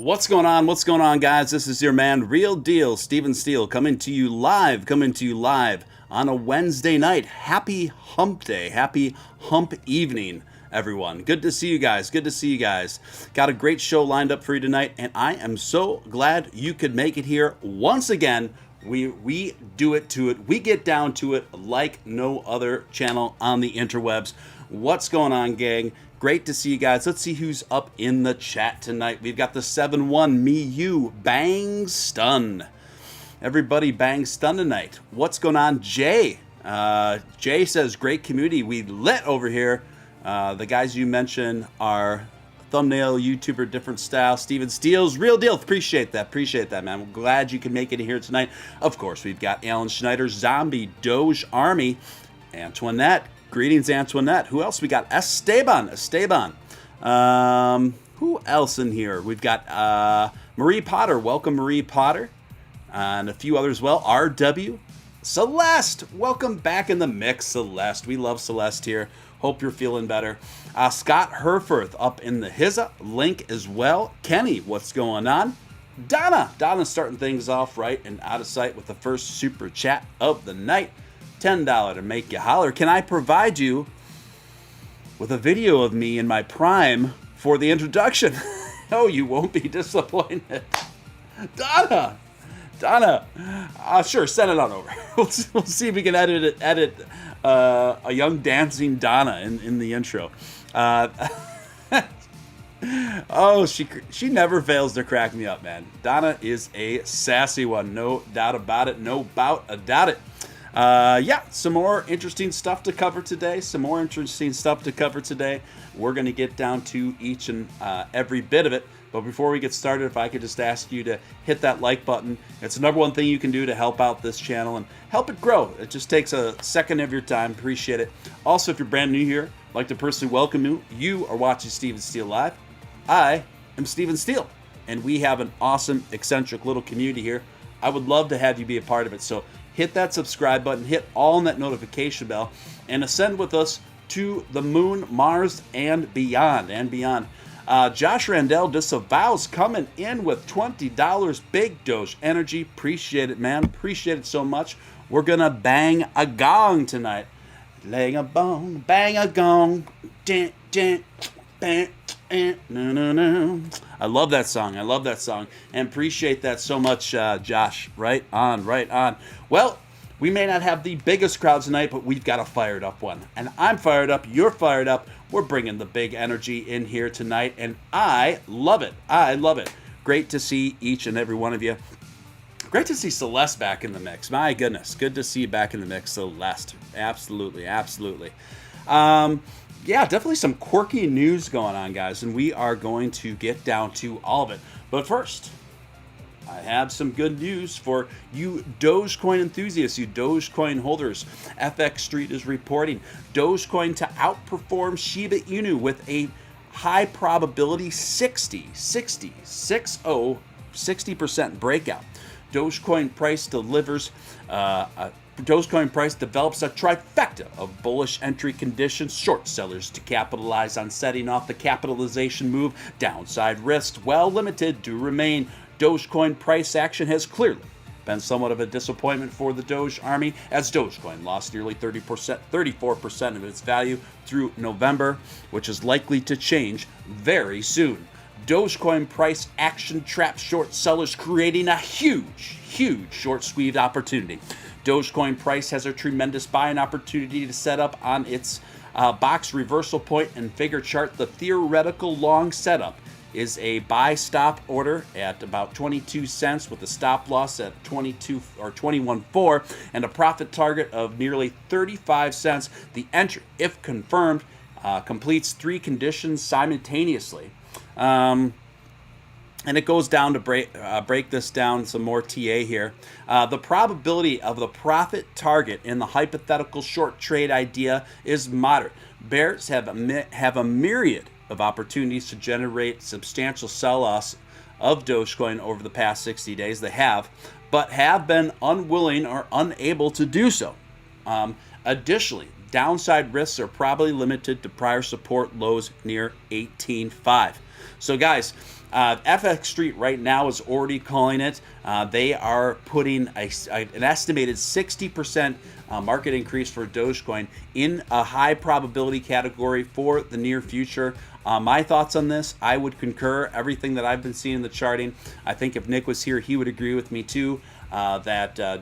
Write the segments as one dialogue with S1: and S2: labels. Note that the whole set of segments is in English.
S1: What's going on? What's going on, guys? This is your man, Real Deal, Steele, coming to you live on a Wednesday night. Happy hump day. Happy hump evening, everyone. Good to see you guys. Got a great show lined up for you tonight, and I am so glad you could make it here once again. We do it to it. We get down to it like no other channel on the interwebs. What's going on, gang? Great to see you guys. Let's see who's up in the chat tonight. We've got the 7-1 me, you, bang stun. Everybody bang stun tonight. What's going on, Jay? Jay says, great community. We lit over here. The guys you mentioned are thumbnail YouTuber, different style. Steele's Real Deal. Appreciate that, man. I'm glad you can make it here tonight. Of course, we've got Alan Schneider, Zombie, Doge Army, Antoinette. Greetings, Antoinette. Who else? We got Esteban. Who else in here? We've got Marie Potter. Welcome, Marie Potter. And a few others as well. RW. Celeste. Welcome back in the mix, Celeste. We love Celeste here. Hope you're feeling better. Scott Herforth up in the HIZA. Link as well. Kenny, what's going on? Donna's starting things off right and out of sight with the first super chat of the night. $10 to make you holler. Can I provide you with a video of me in my prime for the introduction? Oh, you won't be disappointed. Donna, sure, send it on over. We'll see if we can edit a young dancing Donna in the intro. Oh, she never fails to crack me up, man. Donna is a sassy one, no doubt about it, no bout about it. Some more interesting stuff to cover today. We're going to get down to each and every bit of it. But before we get started, if I could just ask you to hit that like button. It's the number one thing you can do to help out this channel and help it grow. It just takes a second of your time. Appreciate it. Also, if you're brand new here, I'd like to personally welcome you. You are watching Steven Steele Live. I am Steven Steele, and we have an awesome, eccentric little community here. I would love to have you be a part of it. So hit that subscribe button, hit all on that notification bell, and ascend with us to the moon, Mars, and beyond. Josh Randell disavows coming in with $20. Big Doge energy. Appreciate it, man. Appreciate it so much. We're going to bang a gong tonight. Laying a bong, bang a gong. Dun, dun, bang. No. I love that song. And appreciate that so much, Josh. Right on. Well, we may not have the biggest crowd tonight, but we've got a fired up one. And I'm fired up. You're fired up. We're bringing the big energy in here tonight, and I love it. Great to see each and every one of you. Great to see Celeste back in the mix. My goodness. Good to see you back in the mix, Celeste. Absolutely. Definitely some quirky news going on, guys, and we are going to get down to all of it. But first, I have some good news for you Dogecoin enthusiasts, you Dogecoin holders. FX Street is reporting Dogecoin to outperform Shiba Inu with a high probability 60% breakout. Dogecoin price develops a trifecta of bullish entry conditions, short sellers to capitalize on setting off the capitalization move, downside risks, well limited, do remain. Dogecoin price action has clearly been somewhat of a disappointment for the Doge army, as Dogecoin lost nearly 34% of its value through November, which is likely to change very soon. Dogecoin price action traps short sellers, creating a huge short squeeze opportunity. Dogecoin price has a tremendous buying opportunity to set up on its box reversal point and figure chart. The theoretical long setup is a buy stop order at about 22 cents with a stop loss at 22 or 21.4 and a profit target of nearly 35 cents. The entry, if confirmed, completes three conditions simultaneously. And it goes down to break this down some more TA here. The probability of the profit target in the hypothetical short trade idea is moderate. Bears have a myriad of opportunities to generate substantial sell-offs of Dogecoin over the past 60 days. They have, but have been unwilling or unable to do so. Additionally, downside risks are probably limited to prior support lows near 18.5. So guys, FX Street right now is already calling it. They are putting an estimated 60% market increase for Dogecoin in a high probability category for the near future. My thoughts on this, I would concur everything that I've been seeing in the charting. I think if Nick was here, he would agree with me too, that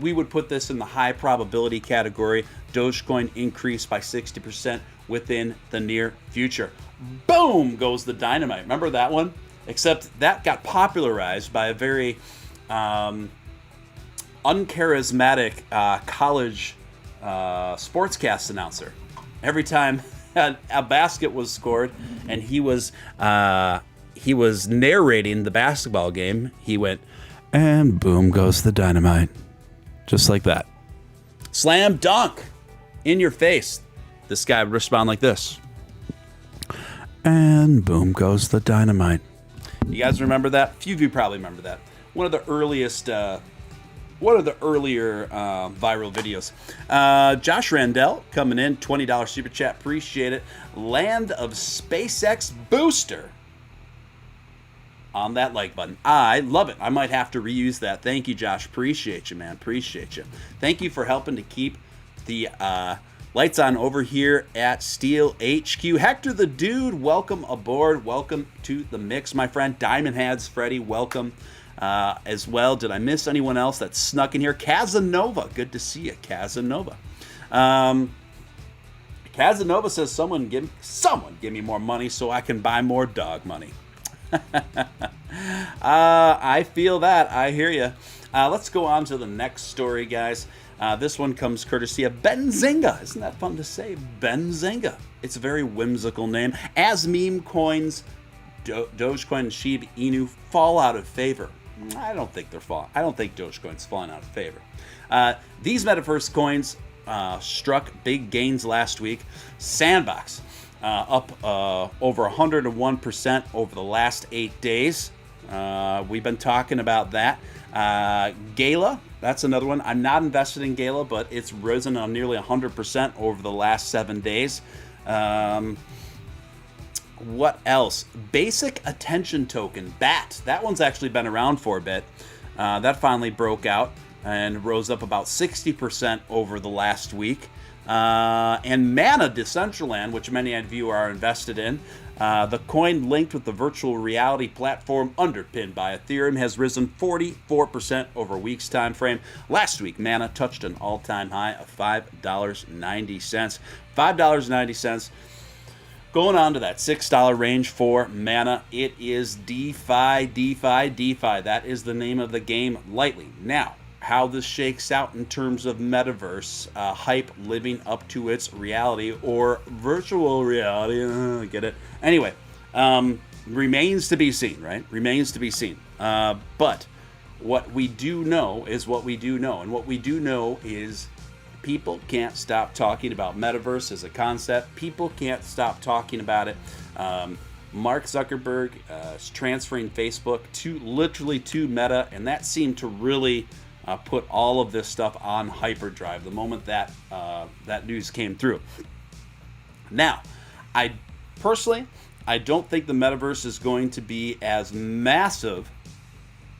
S1: we would put this in the high probability category. Dogecoin increase by 60% within the near future. Boom goes the dynamite. Remember that one? Except that got popularized by a very uncharismatic college sportscast announcer. Every time a basket was scored and he was narrating the basketball game, he went, and boom goes the dynamite. Just like that. Slam dunk in your face. This guy would respond like this. And boom goes the dynamite. You guys remember that? A few of you probably remember that. One of the earlier viral videos. Josh Randell coming in, $20 super chat, appreciate it. Land of Spacex booster on that like button. I love it. I might have to reuse that. Thank you, Josh. Appreciate you, man. Appreciate you. Thank you for helping to keep the lights on over here at Steele HQ. Hector the Dude, welcome aboard. Welcome to the mix, my friend. Diamond Hads, Freddie, welcome as well. Did I miss anyone else that snuck in here? Casanova, good to see you, Casanova. Casanova says, someone give me more money so I can buy more dog money. I feel that. I hear you. Let's go on to the next story, guys. This one comes courtesy of Benzinga. Isn't that fun to say? Benzinga. It's a very whimsical name. As meme coins, Dogecoin and Shiba Inu fall out of favor. I don't think Dogecoin's falling out of favor. These Metaverse coins struck big gains last week. Sandbox up over 101% over the last 8 days. We've been talking about that. Gala, that's another one. I'm not invested in Gala, but it's risen on nearly 100% over the last 7 days. What else? Basic Attention Token, BAT. That one's actually been around for a bit. That finally broke out and rose up about 60% over the last week. And Mana Decentraland, which many of you are invested in, the coin linked with the virtual reality platform underpinned by Ethereum, has risen 44% over a week's time frame. Last week, Mana touched an all-time high of $5.90. $5.90. Going on to that $6 range for Mana. It is DeFi. That is the name of the game lightly. Now, how this shakes out in terms of metaverse hype living up to its reality or virtual reality. Get it? Anyway, remains to be seen, right? Remains to be seen. But what we do know is what we do know. And what we do know is people can't stop talking about metaverse as a concept. People can't stop talking about it. Mark Zuckerberg is transferring Facebook to Meta, and that seemed to really put all of this stuff on hyperdrive the moment that that news came through. Now, I don't think the metaverse is going to be as massive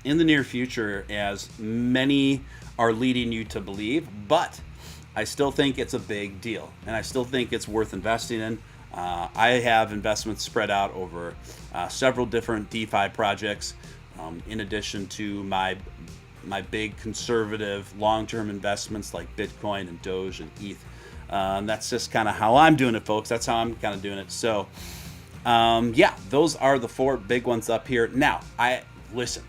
S1: in the near future as many are leading you to believe, but I still think it's a big deal, and I still think it's worth investing in. I have investments spread out over several different DeFi projects, in addition to my big conservative long-term investments like Bitcoin and Doge and ETH. And that's just kind of how I'm doing it, folks. That's how I'm kind of doing it. So, yeah, those are the 4 big ones up here. Now, listen.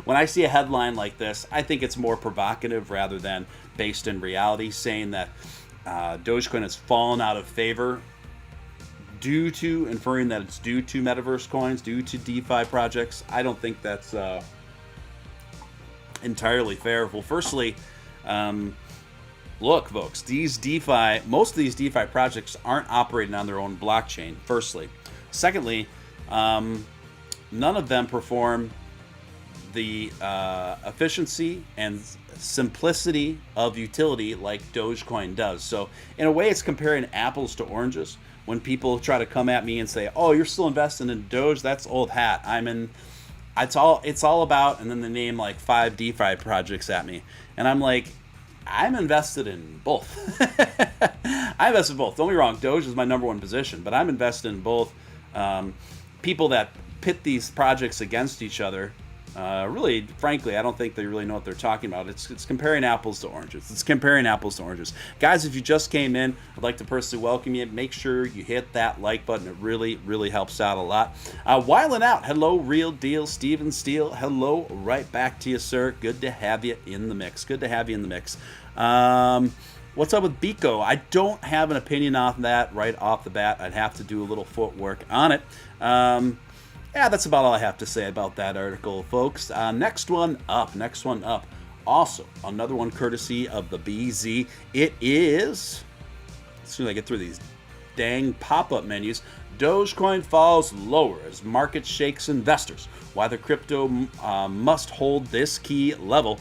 S1: When I see a headline like this, I think it's more provocative rather than based in reality, saying that Dogecoin has fallen out of favor inferring that it's due to metaverse coins, due to DeFi projects. I don't think that's entirely fair. Well, firstly, look, folks, most of these DeFi projects aren't operating on their own blockchain, firstly. Secondly, none of them perform the efficiency and simplicity of utility like Dogecoin does. So in a way, it's comparing apples to oranges. When people try to come at me and say, "Oh, you're still investing in Doge," that's old hat. I'm in. It's all about, and then they name like 5 DeFi projects at me, and I'm like, I'm invested in both. I invest in both. Don't get me wrong, Doge is my number one position, but I'm invested in both. People that pit these projects against each other, really, frankly, I don't think they really know what they're talking about. It's comparing apples to oranges. It's comparing apples to oranges. Guys, if you just came in, I'd like to personally welcome you. Make sure you hit that like button. It really, really helps out a lot. Whiling out. Hello, Real Deal, Steven Steele. Hello, right back to you, sir. Good to have you in the mix. Good to have you in the mix. What's up with Biko? I don't have an opinion on that right off the bat. I'd have to do a little footwork on it. Yeah, that's about all I have to say about that article, folks. Next one up. Also, another one courtesy of the BZ. It is, as soon as I get through these dang pop-up menus, Dogecoin falls lower as market shakes investors. Why the crypto must hold this key level.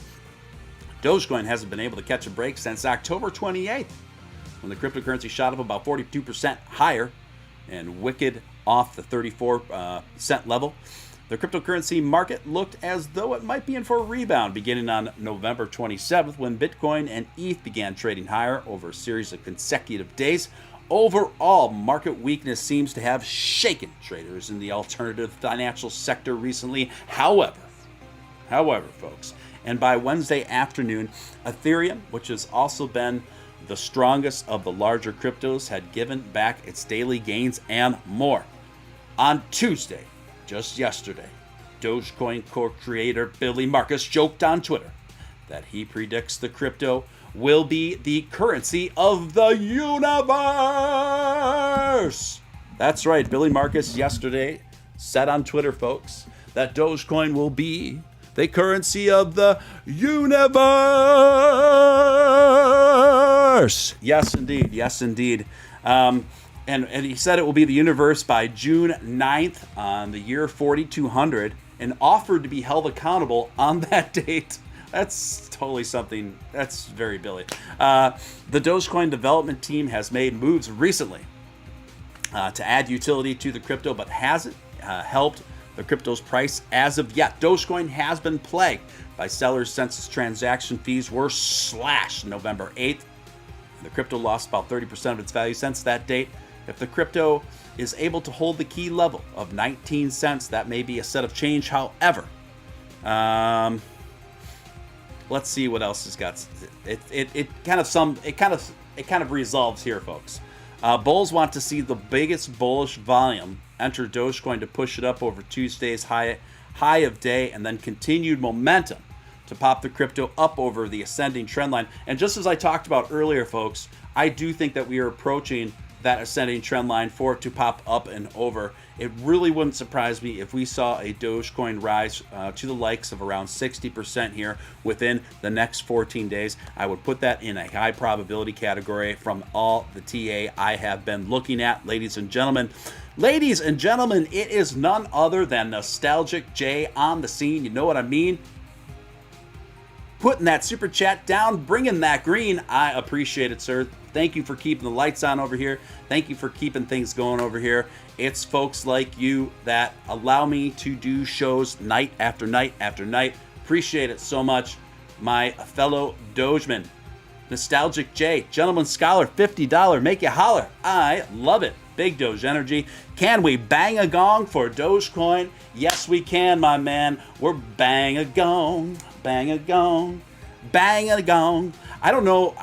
S1: Dogecoin hasn't been able to catch a break since October 28th, when the cryptocurrency shot up about 42% higher and wicked off the 34 cent level. The cryptocurrency market looked as though it might be in for a rebound beginning on November 27th, when Bitcoin and ETH began trading higher over a series of consecutive days. Overall, market weakness seems to have shaken traders in the alternative financial sector recently. However, folks, and by Wednesday afternoon, Ethereum, which has also been the strongest of the larger cryptos, had given back its daily gains and more. On Tuesday, just yesterday, Dogecoin co-creator Billy Marcus joked on Twitter that he predicts the crypto will be the currency of the universe. That's right, Billy Marcus yesterday said on Twitter, folks, that Dogecoin will be the currency of the universe. Yes, indeed. And he said it will be the universe by June 9th on the year 4200, and offered to be held accountable on that date. That's totally something. That's very Billy. The Dogecoin development team has made moves recently to add utility to the crypto, but hasn't helped the crypto's price as of yet. Dogecoin has been plagued by sellers since its transaction fees were slashed November 8th. The crypto lost about 30% of its value since that date. If the crypto is able to hold the key level of 19 cents, that may be a set of change. However, let's see what else has got. It kind of resolves here, folks. Bulls want to see the biggest bullish volume enter Dogecoin to push it up over Tuesday's high of day, and then continued momentum to pop the crypto up over the ascending trend line. And just as I talked about earlier, folks, I do think that we are approaching that ascending trend line for it to pop up and over. It really wouldn't surprise me if we saw a Dogecoin rise to the likes of around 60% here within the next 14 days. I would put that in a high probability category from all the TA I have been looking at. Ladies and gentlemen, it is none other than Nostalgic J on the scene. You know what I mean? Putting that super chat down, bringing that green. I appreciate it, sir. Thank you for keeping the lights on over here. Thank you for keeping things going over here. It's folks like you that allow me to do shows night after night after night. Appreciate it so much, my fellow Dogeman. Nostalgic J, Gentleman Scholar, $50, make you holler. I love it. Big Doge energy. Can we bang a gong for Dogecoin? Yes, we can, my man. We're bang a gong, bang a gong, bang a gong. I don't know.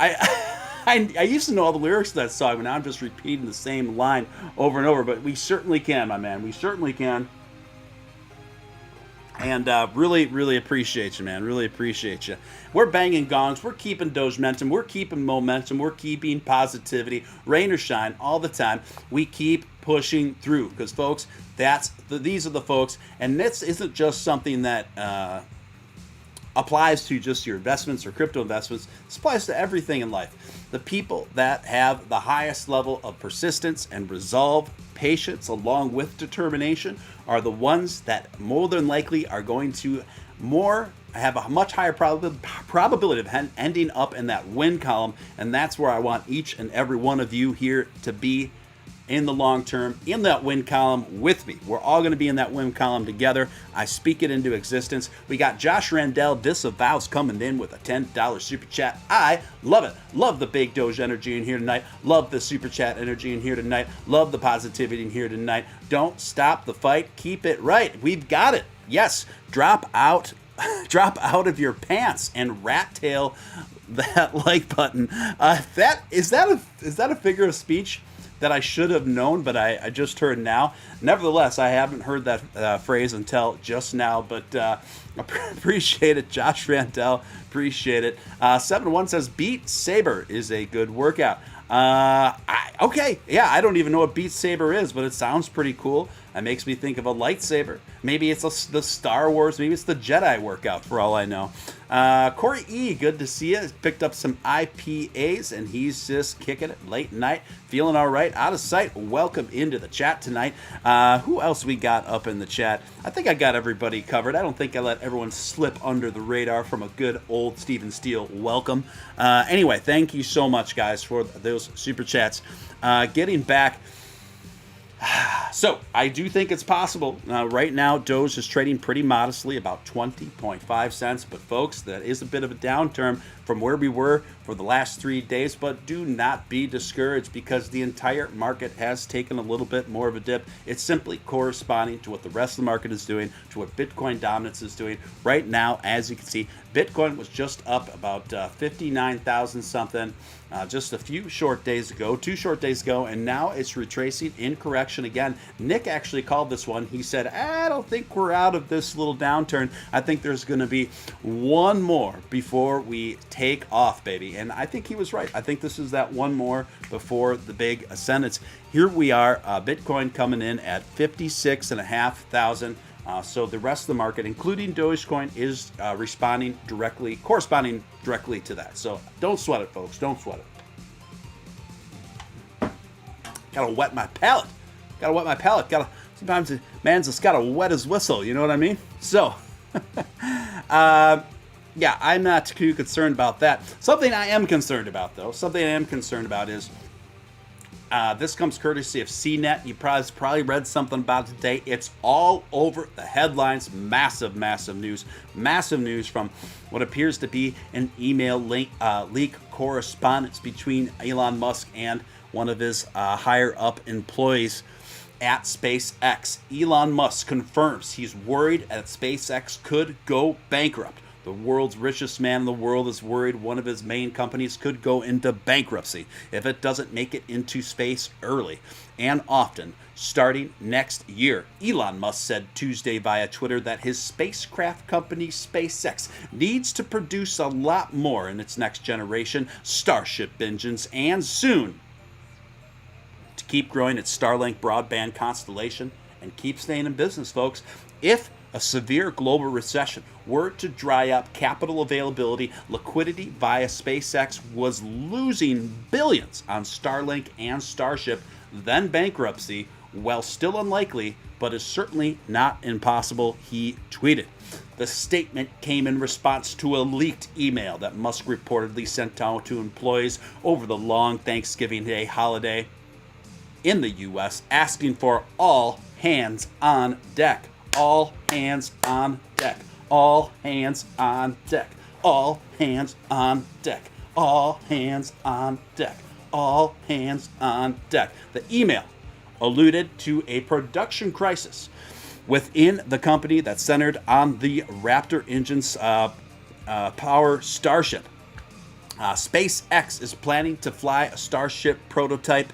S1: I used to know all the lyrics to that song, but now I'm just repeating the same line over and over. But we certainly can, my man. We certainly can. And really, really appreciate you, man. Really appreciate you. We're banging gongs. We're keeping Dogementum. We're keeping momentum. We're keeping positivity. Rain or shine, all the time. We keep pushing through. Because, folks, these are the folks. And this isn't just something that applies to just your investments or crypto investments. This applies to everything in life. The people that have the highest level of persistence and resolve, patience, along with determination, are the ones that more than likely are going to I have a much higher probability of ending up in that win column, and that's where I want each and every one of you here to be in the long term, in that win column with me. We're all going to be in that win column together. I speak it into existence. We got Josh Randell Disavows coming in with a $10 super chat. I love it. Love the big Doge energy in here tonight. Love the super chat energy in here tonight. Love the positivity in here tonight. Don't stop the fight. Keep it right. We've got it. Yes, drop out of your pants and rat tail that like button. Is that a figure of speech that I should have known, but I just heard now? Nevertheless, I haven't heard that phrase until just now, but appreciate it, Josh Randell. Appreciate it. 7-1 says Beat Saber is a good workout. Okay, yeah, I don't even know what Beat Saber is, but it sounds pretty cool. It makes me think of a lightsaber. Maybe it's the Star Wars, maybe it's the Jedi workout, for all I know. Corey E., good to see you. Picked up some IPAs, and he's just kicking it late night. Feeling all right, out of sight. Welcome into the chat tonight. Who else we got up in the chat? I think I got everybody covered. I don't think I let everyone slip under the radar from a good old Stephen Steele welcome. Anyway, thank you so much, guys, for those super chats. Getting back... So, I do think it's possible. Right now, Doge is trading pretty modestly, about 20.5 cents. But, folks, that is a bit of a downturn from where we were for the last 3 days. But do not be discouraged, because the entire market has taken a little bit more of a dip. It's simply corresponding to what the rest of the market is doing, to what Bitcoin dominance is doing. Right now, as you can see, Bitcoin was just up about 59,000 something. Just a few short days ago, 2 short days ago, and now it's retracing in correction again. Nick actually called this one. He said, I don't think we're out of this little downturn. I think there's going to be one more before we take off, baby. And I think he was right. I think this is that one more before the big ascendance. Here we are, Bitcoin coming in at 56,500. So the rest of the market, including Dogecoin, is corresponding directly to that. So don't sweat it, folks. Don't sweat it. Gotta wet my palate. Sometimes man's just gotta wet his whistle. You know what I mean? So, yeah, I'm not too concerned about that. Something I am concerned about, though. Is this comes courtesy of CNET. You probably read something about it today. It's all over the headlines. Massive news. Massive news from what appears to be an email leak correspondence between Elon Musk and one of his higher up employees at SpaceX. Elon Musk confirms he's worried that SpaceX could go bankrupt. The world's richest man in the world is worried one of his main companies could go into bankruptcy if it doesn't make it into space early and often, starting next year. Elon Musk said Tuesday via Twitter that his spacecraft company SpaceX needs to produce a lot more in its next generation Starship engines, and soon to keep growing its Starlink broadband constellation and keep staying in business, folks. If a severe global recession were to dry up capital availability, liquidity via SpaceX was losing billions on Starlink and Starship, then bankruptcy, while still unlikely, but is certainly not impossible, he tweeted. The statement came in response to a leaked email that Musk reportedly sent out to employees over the long Thanksgiving Day holiday in the U.S., asking for all hands on deck. All hands on deck. All hands on deck. All hands on deck. All hands on deck. All hands on deck. The email alluded to a production crisis within the company that centered on the Raptor engines power Starship. SpaceX is planning to fly a Starship prototype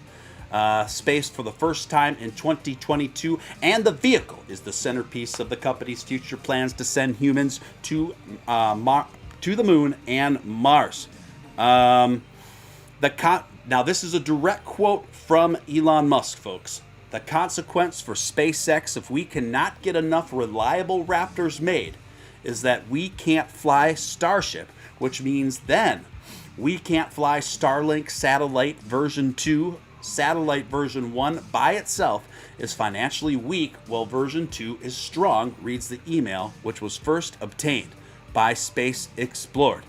S1: space for the first time in 2022, and the vehicle is the centerpiece of the company's future plans to send humans to the moon and Mars. Now, this is a direct quote from Elon Musk, folks. The consequence for SpaceX, if we cannot get enough reliable Raptors made, is that we can't fly Starship, which means then we can't fly Starlink satellite version 2 Satellite version 1 by itself is financially weak, while version 2 is strong, reads the email, which was first obtained by Space Explored.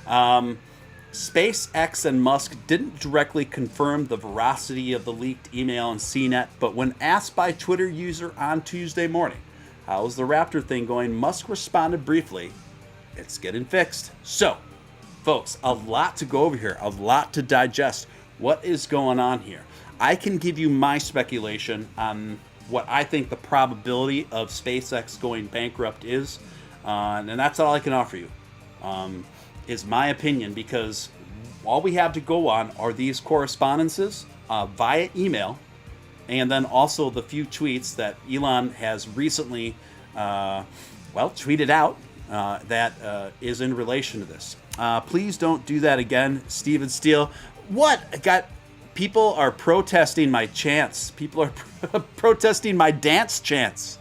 S1: SpaceX and Musk didn't directly confirm the veracity of the leaked email in CNET, but when asked by Twitter user on Tuesday morning, how's the Raptor thing going, Musk responded briefly, it's getting fixed. So, folks, a lot to go over here, a lot to digest. What is going on here? I can give you my speculation on what I think the probability of SpaceX going bankrupt is, and that's all I can offer you. Is my opinion, because all we have to go on are these correspondences via email, and then also the few tweets that Elon has recently, tweeted out that is in relation to this. Please don't do that again, Steven Steele. What? People are protesting my chants. People are protesting my dance chants.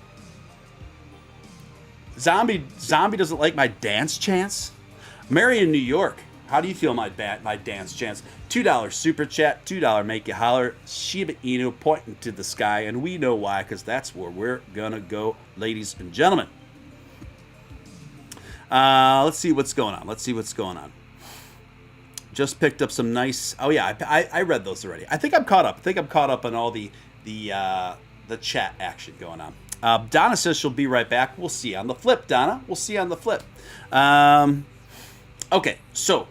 S1: Zombie doesn't like my dance chants. Mary in New York, how do you feel my dance chants? $2 super chat, $2 make you holler. Shiba Inu pointing to the sky, and we know why, because that's where we're gonna go, ladies and gentlemen. Let's see what's going on. Just picked up some nice. Oh yeah, I read those already. I think I'm caught up on all the chat action going on. Donna says she'll be right back. We'll see on the flip, Donna. We'll see on the flip. Okay, so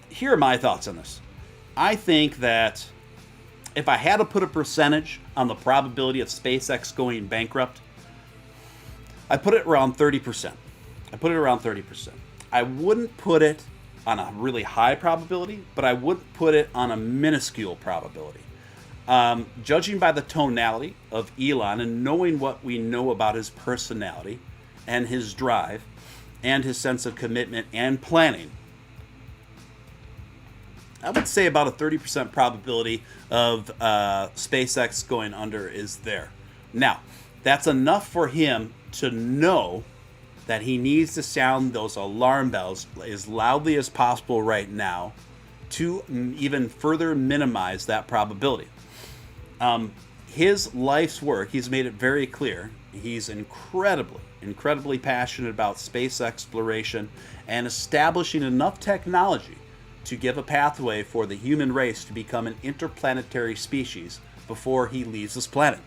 S1: here are my thoughts on this. I think that if I had to put a percentage on the probability of SpaceX going bankrupt, I put it around 30%. I wouldn't put it on a really high probability, but I wouldn't put it on a minuscule probability. Judging by the tonality of Elon and knowing what we know about his personality and his drive and his sense of commitment and planning, I would say about a 30% probability of SpaceX going under is there. Now, that's enough for him to know that he needs to sound those alarm bells as loudly as possible right now to even further minimize that probability. His life's work, he's made it very clear, he's incredibly passionate about space exploration and establishing enough technology to give a pathway for the human race to become an interplanetary species before he leaves this planet.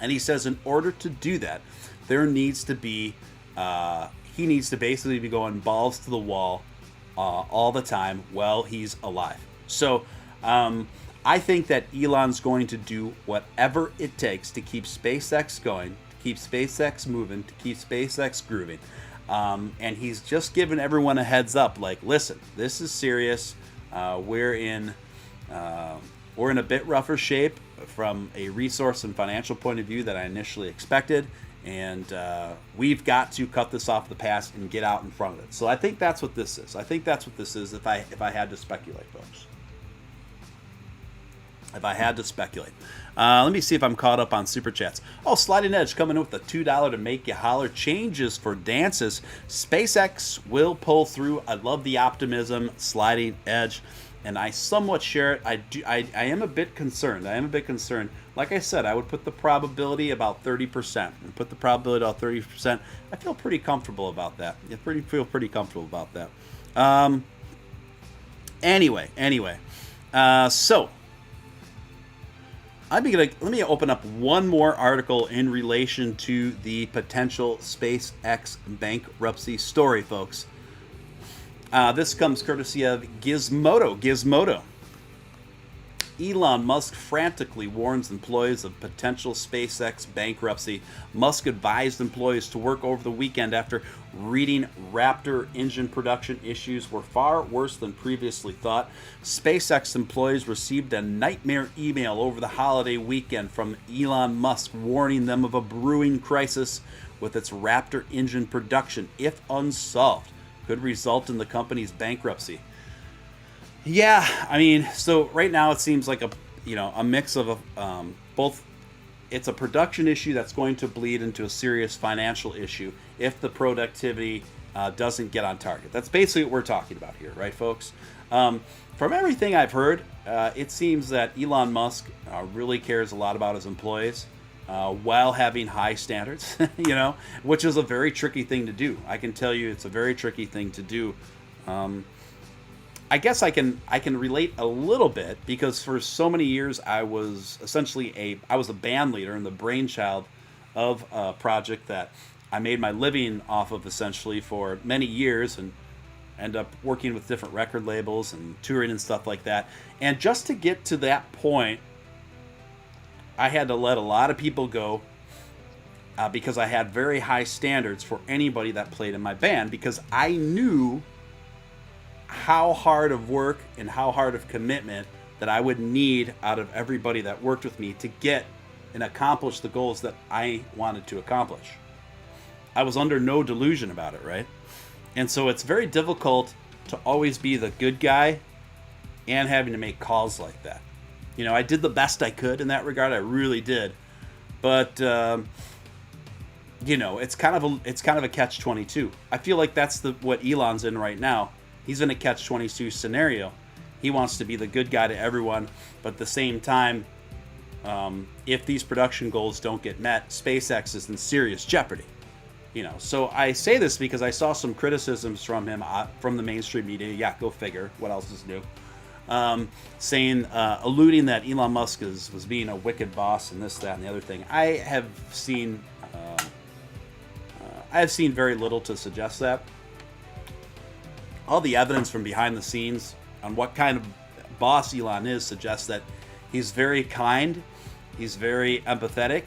S1: And he says in order to do that, there needs to be, he needs to basically be going balls to the wall all the time while he's alive. So I think that Elon's going to do whatever it takes to keep SpaceX going, to keep SpaceX moving, to keep SpaceX grooving. And he's just given everyone a heads up, like, listen, this is serious. We're in a bit rougher shape from a resource and financial point of view than I initially expected. And we've got to cut this off the pass and get out in front of it. So I think that's what this is. If I had to speculate, folks. Let me see if I'm caught up on Super Chats. Oh, Sliding Edge coming in with the $2 to make you holler. Changes for dances. SpaceX will pull through. I love the optimism, Sliding Edge, and I somewhat share it. I am a bit concerned. Like I said, I would put the probability about 30%. I feel pretty comfortable about that. Anyway. So let me open up one more article in relation to the potential SpaceX bankruptcy story, folks. This comes courtesy of Gizmodo. Elon Musk frantically warns employees of potential SpaceX bankruptcy. Musk advised employees to work over the weekend after reading Raptor engine production issues were far worse than previously thought. SpaceX employees received a nightmare email over the holiday weekend from Elon Musk warning them of a brewing crisis with its Raptor engine production, if unsolved, could result in the company's bankruptcy. Yeah, I mean, so right now it seems like a mix of both. It's a production issue that's going to bleed into a serious financial issue if the productivity doesn't get on target. That's basically what we're talking about here, right, folks? From everything I've heard, it seems that Elon Musk really cares a lot about his employees while having high standards, which is a very tricky thing to do. I can tell you it's a very tricky thing to do. I guess I can relate a little bit because for so many years I was essentially a band leader and the brainchild of a project that I made my living off of essentially for many years, and end up working with different record labels and touring and stuff like that. And just to get to that point, I had to let a lot of people go because I had very high standards for anybody that played in my band, because I knew how hard of work and how hard of commitment that I would need out of everybody that worked with me to get and accomplish the goals that I wanted to accomplish. I was under no delusion about it, right? And so it's very difficult to always be the good guy and having to make calls like that. I did the best I could in that regard. I really did. But it's kind of a catch-22. I feel like that's what Elon's in right now. He's in a catch-22 scenario. He wants to be the good guy to everyone, but at the same time, if these production goals don't get met, SpaceX is in serious jeopardy. So I say this because I saw some criticisms from him from the mainstream media. Yeah, go figure. What else is new? Alluding that Elon Musk was being a wicked boss and this, that, and the other thing. I have seen very little to suggest that. All the evidence from behind the scenes on what kind of boss Elon is suggests that he's very kind, he's very empathetic,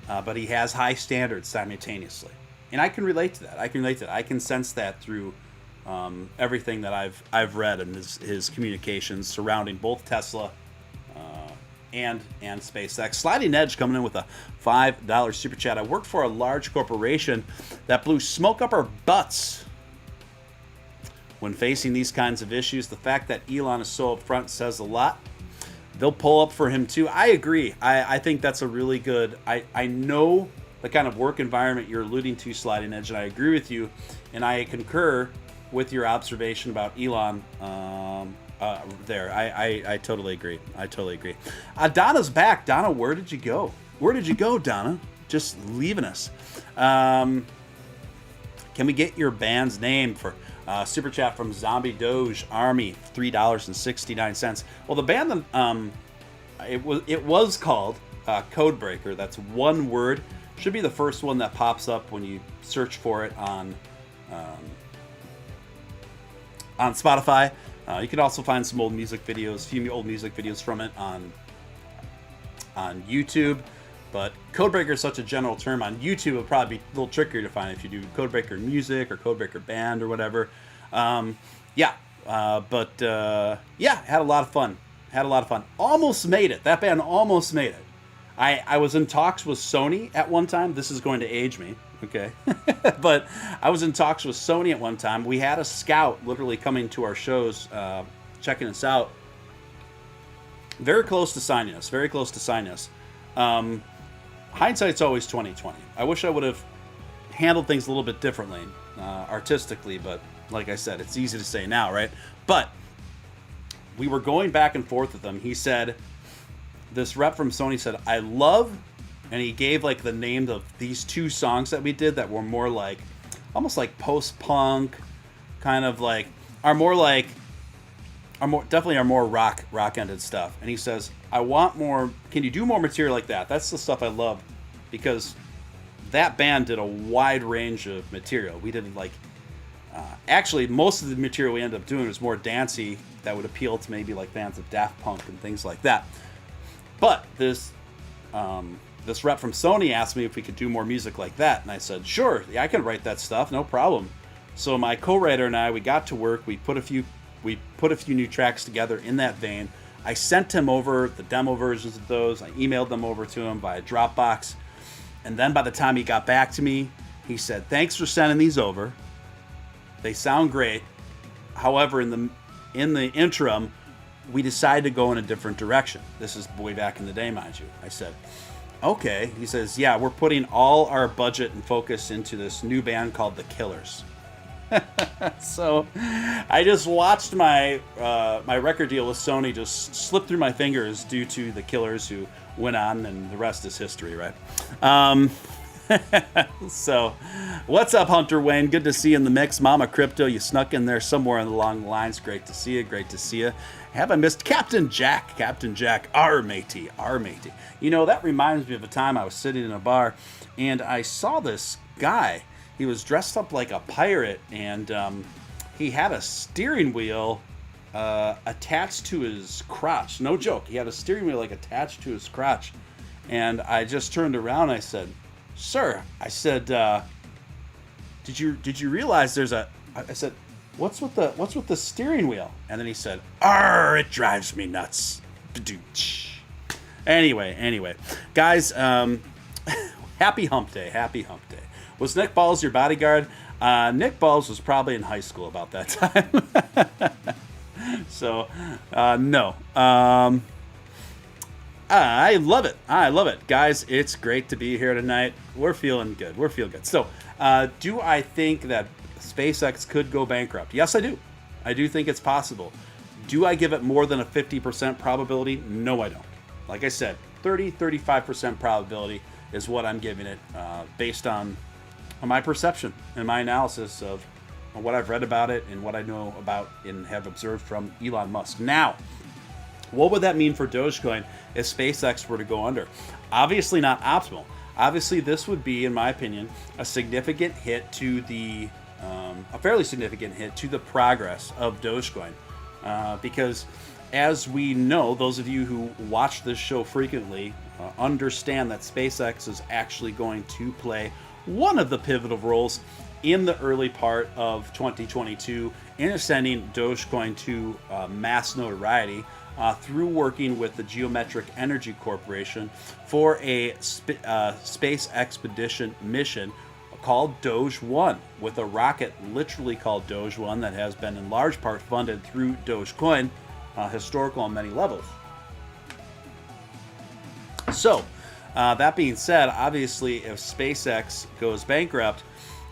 S1: but he has high standards simultaneously. And I can relate to that. I can sense that through everything that I've read and his communications surrounding both Tesla and SpaceX. Sliding Edge coming in with a $5 super chat. I worked for a large corporation that blew smoke up our butts when facing these kinds of issues. The fact that Elon is so upfront says a lot. They'll pull up for him too. I agree. I think that's a really good. I know the kind of work environment you're alluding to, Sliding Edge, and I agree with you, and I concur with your observation about Elon there. I totally agree. Donna's back. Donna, where did you go? Donna? Just leaving us. Can we get your band's name for super chat from Zombie Doge Army, $3.69. Well, the band, it was called Codebreaker. That's one word. Should be the first one that pops up when you search for it on Spotify. You can also find some old music videos, from it on YouTube. But Codebreaker is such a general term. On YouTube, it'll probably be a little trickier to find if you do Codebreaker Music or Codebreaker Band or whatever. Had a lot of fun. Almost made it. That band almost made it. I was in talks with Sony at one time. This is going to age me, okay? But I was in talks with Sony at one time. We had a scout literally coming to our shows, checking us out. Very close to signing us. Hindsight's always 20/20. I wish I would have handled things a little bit differently, artistically, but like I said, it's easy to say now, right? But we were going back and forth with him. He said, this rep from Sony said, I love, and he gave like the name of these two songs that we did that were more like, almost like post-punk, kind of like, are more rock-ended stuff. And he says, I want more, can you do more material like that? That's the stuff I love, because that band did a wide range of material. We did like, actually most of the material we ended up doing was more dancey, that would appeal to maybe like fans of Daft Punk and things like that. But this rep from Sony asked me if we could do more music like that, and I said, sure, yeah, I can write that stuff, no problem. So my co-writer and I, we got to work. We put a few new tracks together in that vein. I sent him over the demo versions of those. I emailed them over to him via Dropbox, and then by the time he got back to me, he said, thanks for sending these over. They sound great. However, in the interim, we decided to go in a different direction. This is way back in the day, mind you. I said, okay. He says, yeah, we're putting all our budget and focus into this new band called The Killers. So I just watched my my record deal with Sony just slip through my fingers due to the killers who went on, and the rest is history, right? So what's up, Hunter Wayne? Good to see you in the mix. Mama Crypto, you snuck in there somewhere along the lines. Great to see you. Great to see you. Have I missed Captain Jack? Captain Jack, our matey, our matey. You know, that reminds me of a time I was sitting in a bar and I saw this guy. He was dressed up like a pirate, and he had a steering wheel attached to his crotch. No joke. He had a steering wheel like attached to his crotch. And I just turned around and I said, "Sir," I said, did you realize there's a?" I said, "What's with the steering wheel?" And then he said, "Arr, it drives me nuts." Anyway, guys, happy hump day. Happy hump day. Was Nick Balls your bodyguard? Nick Balls was probably in high school about that time. So, no. I love it. I love it. Guys, it's great to be here tonight. We're feeling good. We're feeling good. So, do I think that SpaceX could go bankrupt? Yes, I do. I do think it's possible. Do I give it more than a 50% probability? No, I don't. Like I said, 35% probability is what I'm giving it based on my perception and my analysis of what I've read about it and what I know about and have observed from Elon Musk. Now, what would that mean for Dogecoin if SpaceX were to go under? Obviously not optimal. Obviously, this would be, in my opinion, a significant hit to the, a fairly significant hit to the progress of Dogecoin. Because as we know, those of you who watch this show frequently understand that SpaceX is actually going to play one of the pivotal roles in the early part of 2022 in ascending Dogecoin to mass notoriety through working with the Geometric Energy Corporation for a space expedition mission called Doge 1, with a rocket literally called Doge 1 that has been in large part funded through Dogecoin, historical on many levels. So, that being said, obviously, if SpaceX goes bankrupt,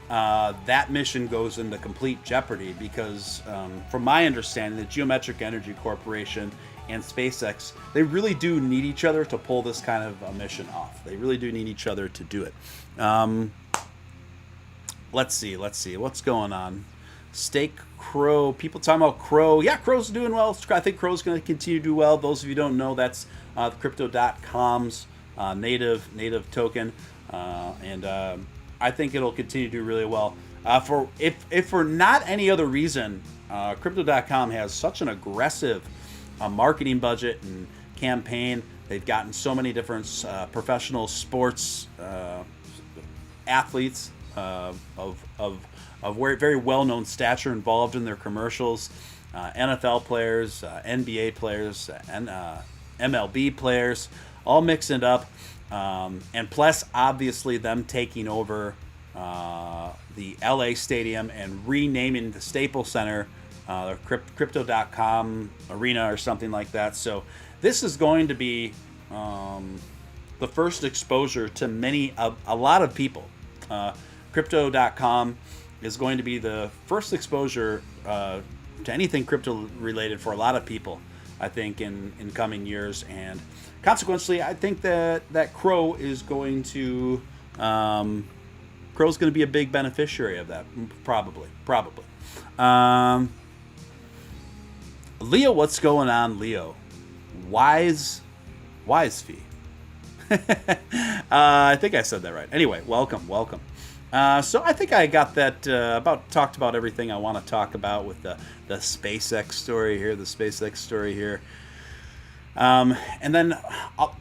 S1: that mission goes into complete jeopardy because, from my understanding, the Geometric Energy Corporation and SpaceX, they really do need each other to pull this kind of a mission off. They really do need each other to do it. Let's see. What's going on? Steak Crow. People talking about Crow. Yeah, Crow's doing well. I think Crow's going to continue to do well. Those of you who don't know, that's Crypto.com's native token. And I think it'll continue to do really well. If for not any other reason, Crypto.com has such an aggressive marketing budget and campaign. They've gotten so many different professional sports athletes of very well-known stature involved in their commercials, NFL players, NBA players, and MLB players, all mixed it up, and plus obviously them taking over the LA Stadium and renaming the Staples Center Crypto.com Arena or something like that. So this is going to be the first exposure to a lot of people. Crypto.com is going to be the first exposure to anything crypto related for a lot of people, I think, in coming years. And consequently, I think that Crow is going to be a big beneficiary of that, probably. Leo, what's going on, Leo? Wise fee. I think I said that right. Anyway, welcome. So I think I got that talked about everything I want to talk about with the SpaceX story here. And then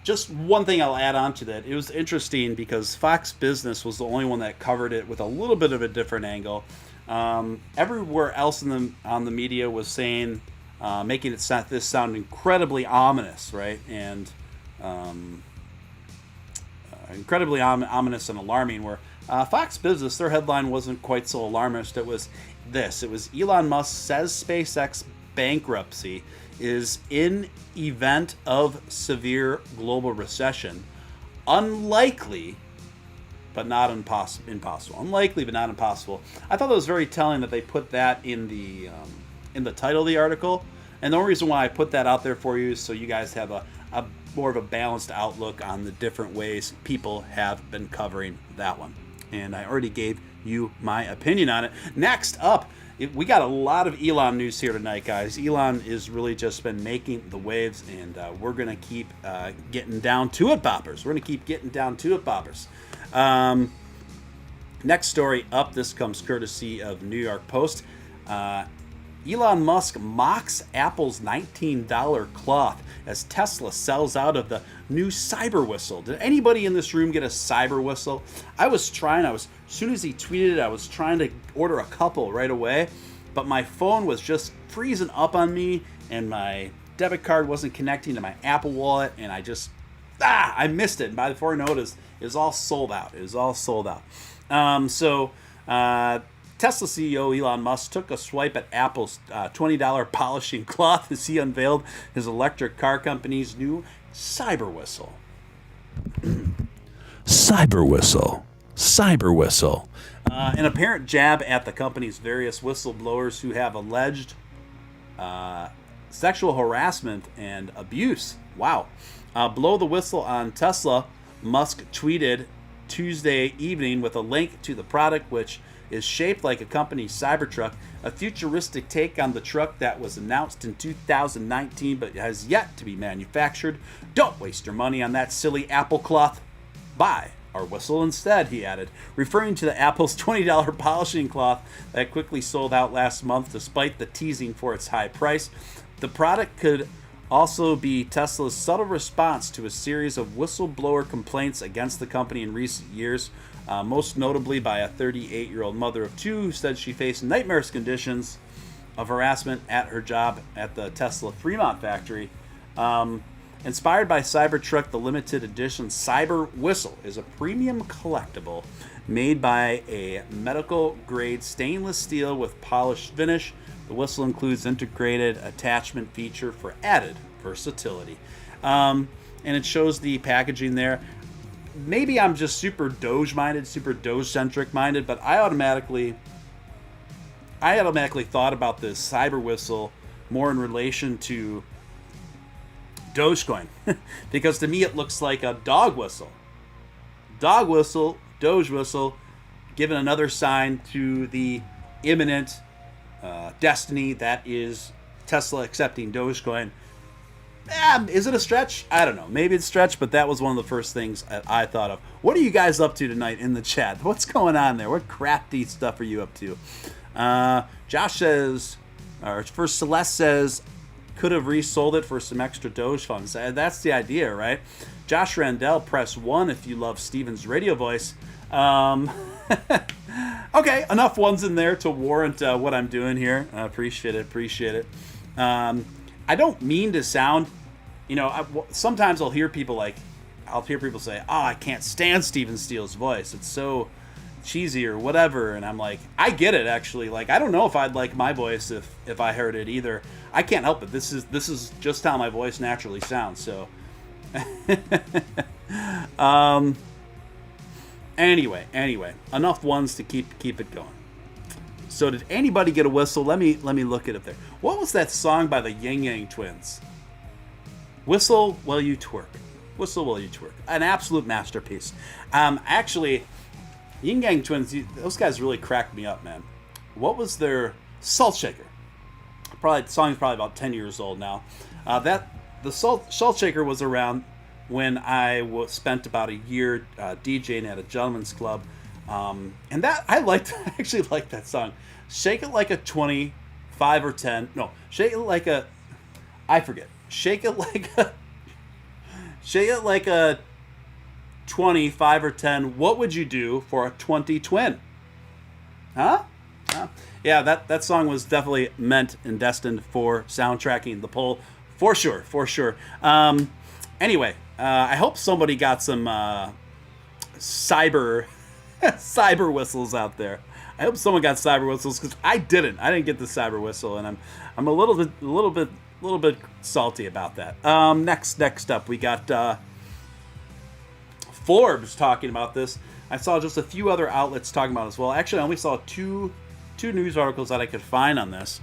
S1: just one thing I'll add on to that. It was interesting because Fox Business was the only one that covered it with a little bit of a different angle. Everywhere else on the media was saying, making this sound incredibly ominous, right? And incredibly ominous and alarming, where Fox Business, their headline wasn't quite so alarmist. It was Elon Musk says SpaceX bankruptcy is in event of severe global recession, unlikely but not impossible. Unlikely, but not impossible. I thought that was very telling that they put that in the title of the article. And the only reason why I put that out there for you is so you guys have a more of a balanced outlook on the different ways people have been covering that one. And I already gave you my opinion on it. Next up, we got a lot of Elon news here tonight, guys. Elon is really just been making the waves, and we're going to keep getting down to it, boppers. We're going to keep getting down to it, boppers. Next story up, this comes courtesy of New York Post. Elon Musk mocks Apple's $19 cloth as Tesla sells out of the new cyber whistle. Did anybody in this room get a cyber whistle? As soon as he tweeted it, I was trying to order a couple right away, but my phone was just freezing up on me, and my debit card wasn't connecting to my Apple Wallet, and I missed it. And before I noticed, it was all sold out. Tesla CEO Elon Musk took a swipe at Apple's $20 polishing cloth as he unveiled his electric car company's new cyber whistle. Cyber whistle. An apparent jab at the company's various whistleblowers who have alleged sexual harassment and abuse. Wow. Blow the whistle on Tesla, Musk tweeted Tuesday evening with a link to the product, which is shaped like a company's Cybertruck, a futuristic take on the truck that was announced in 2019 but has yet to be manufactured. Don't waste your money on that silly Apple cloth. Buy our whistle instead, he added, referring to the Apple's $20 polishing cloth that quickly sold out last month despite the teasing for its high price. The product could also be Tesla's subtle response to a series of whistleblower complaints against the company in recent years, most notably by a 38-year-old mother of two who said she faced nightmarish conditions of harassment at her job at the Tesla Fremont factory. Inspired by Cybertruck, the limited edition Cyber Whistle is a premium collectible made by a medical-grade stainless steel with polished finish. The whistle includes integrated attachment feature for added versatility. And it shows the packaging there. Maybe I'm just super Doge-minded, super Doge-centric minded, but I automatically thought about this cyber whistle more in relation to Dogecoin. Because to me it looks like a dog whistle. Dog whistle, Doge whistle, giving another sign to the imminent destiny that is Tesla accepting Dogecoin. Is it a stretch? I don't know. Maybe it's a stretch, but that was one of the first things that I thought of. What are you guys up to tonight in the chat? What's going on there? What crafty stuff are you up to? Josh says, or first Celeste says, could have resold it for some extra Doge funds. That's the idea, right? Josh Randell, press 1 if you love Steven's radio voice. Okay, enough ones in there to warrant what I'm doing here. I appreciate it. I don't mean to sound, sometimes I'll hear people say, I can't stand Steven Steele's voice. It's so cheesy or whatever. And I'm like, I get it, actually. Like, I don't know if I'd like my voice if I heard it either. I can't help it. This is just how my voice naturally sounds. So anyway, enough ones to keep it going. So did anybody get a whistle? Let me look it up there. What was that song by the Yin Yang Twins? Whistle While You Twerk. Whistle While You Twerk. An absolute masterpiece. Actually, Yin Yang Twins, those guys really cracked me up, man. What was their Salt Shaker? The song's probably about 10 years old now. The Salt Shaker was around when I spent about a year DJing at a gentleman's club. And that I actually liked that song. Shake it like a 25 or 10. No, shake it like a. I forget. Shake it like a 25 or 10. What would you do for a 20 twin? Huh? Yeah, that song was definitely meant and destined for soundtracking the poll, for sure. Anyway, I hope somebody got some cyber whistles out there. I hope someone got cyber whistles, because I didn't get the cyber whistle, and I'm a little bit salty about that. Next up we got Forbes talking about this. I saw just a few other outlets talking about it as well. Actually, I only saw two news articles that I could find on this.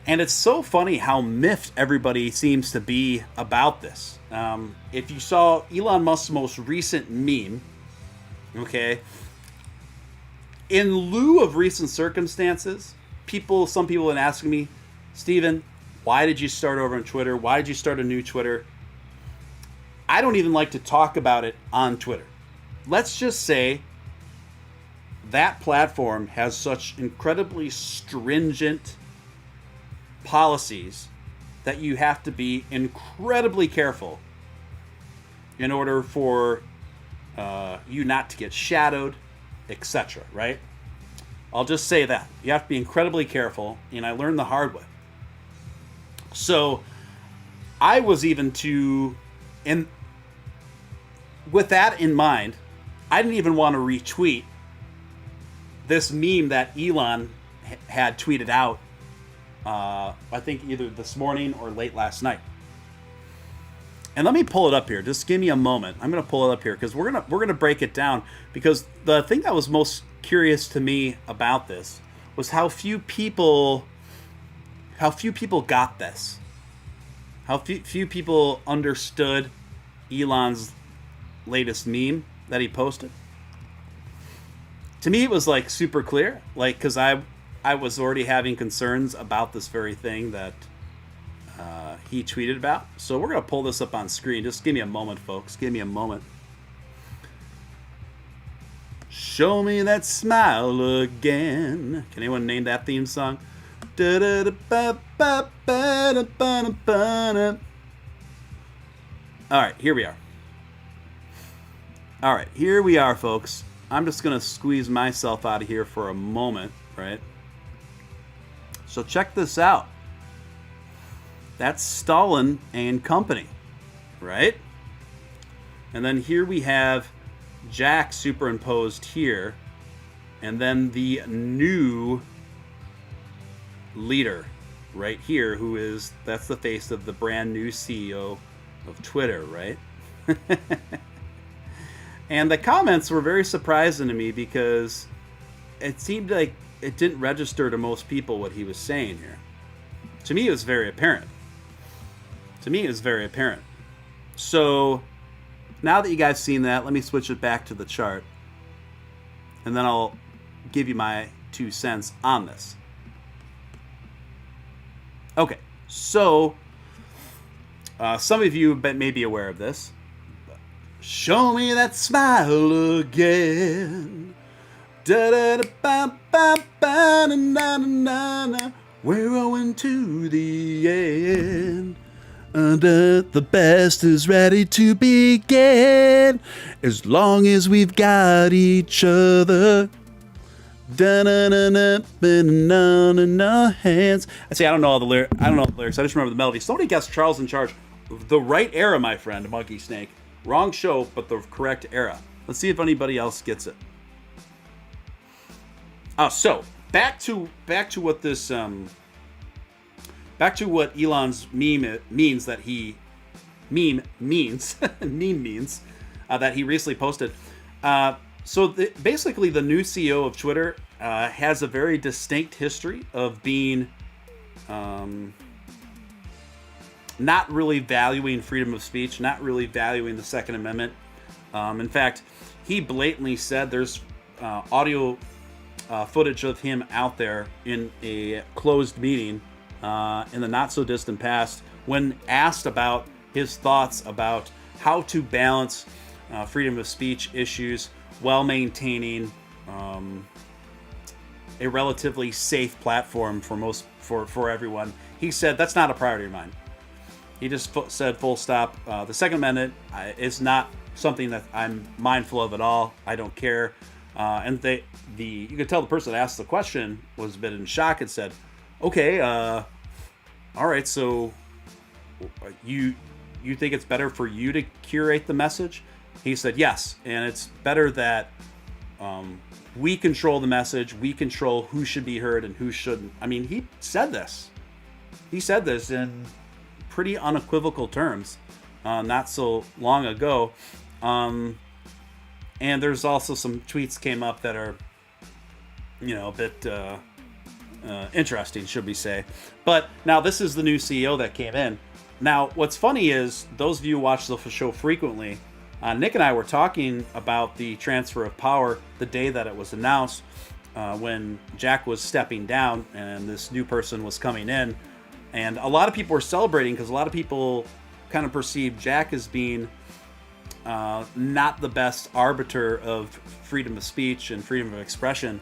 S1: And it's so funny how miffed everybody seems to be about this. If you saw Elon Musk's most recent meme, okay, in lieu of recent circumstances, some people have been asking me, Steven, why did you start over on Twitter? Why did you start a new Twitter? I don't even like to talk about it on Twitter. Let's just say that platform has such incredibly stringent policies that you have to be incredibly careful in order for you not to get shadowed, etc. Right? I'll just say that. You have to be incredibly careful, and I learned the hard way. So I was even and with that in mind, I didn't even want to retweet this meme that Elon had tweeted out, I think either this morning or late last night. And let me pull it up here. Just give me a moment. I'm going to pull it up here because we're gonna break it down, because the thing that was most curious to me about this was how few people got this. How few people understood Elon's latest meme that he posted. To me, it was like super clear, like, because I was already having concerns about this very thing that he tweeted about. So we're gonna pull this up on screen. Just give me a moment, folks. Give me a moment. Show me that smile again. Can anyone name that theme song? All right, here we are. All right, here we are, folks. I'm just going to squeeze myself out of here for a moment, right? So check this out. That's Stalin and company, right? And then here we have Jack superimposed here. And then the new leader right here, that's the face of the brand new CEO of Twitter, right? And the comments were very surprising to me because it seemed like it didn't register to most people what he was saying here. To me, it was very apparent. So now that you guys seen that, let me switch it back to the chart. And then I'll give you my 2 cents on this. Okay, so some of you may be aware of this. Show me that smile again. We're going to the end. The best is ready to begin. As long as we've got each other. Hands. I say I don't know all the lyrics. I just remember the melody. Somebody guessed Charles in Charge. The right era, my friend, Monkey Snake. Wrong show, but the correct era. Let's see if anybody else gets it. So back to what this back to what Elon's meme means that he that he recently posted. So basically, the new CEO of Twitter has a very distinct history of being not really valuing freedom of speech, not really valuing the Second Amendment. In fact, he blatantly said there's audio footage of him out there in a closed meeting in the not-so-distant past when asked about his thoughts about how to balance freedom of speech issues while maintaining a relatively safe platform for everyone. He said that's not a priority of mine. He just said full stop. The Second Amendment is not something that I'm mindful of at all. I don't care. And you could tell the person that asked the question was a bit in shock and said, "Okay, all right. So you think it's better for you to curate the message?" He said, "Yes, and it's better that we control the message. We control who should be heard and who shouldn't." I mean, he said this. He said this in pretty unequivocal terms not so long ago. And there's also some tweets came up that are, a bit interesting, should we say. But now this is the new CEO that came in. Now, what's funny is, those of you who watch the show frequently, Nick and I were talking about the transfer of power the day that it was announced, when Jack was stepping down and this new person was coming in. And a lot of people were celebrating because a lot of people kind of perceived Jack as being not the best arbiter of freedom of speech and freedom of expression.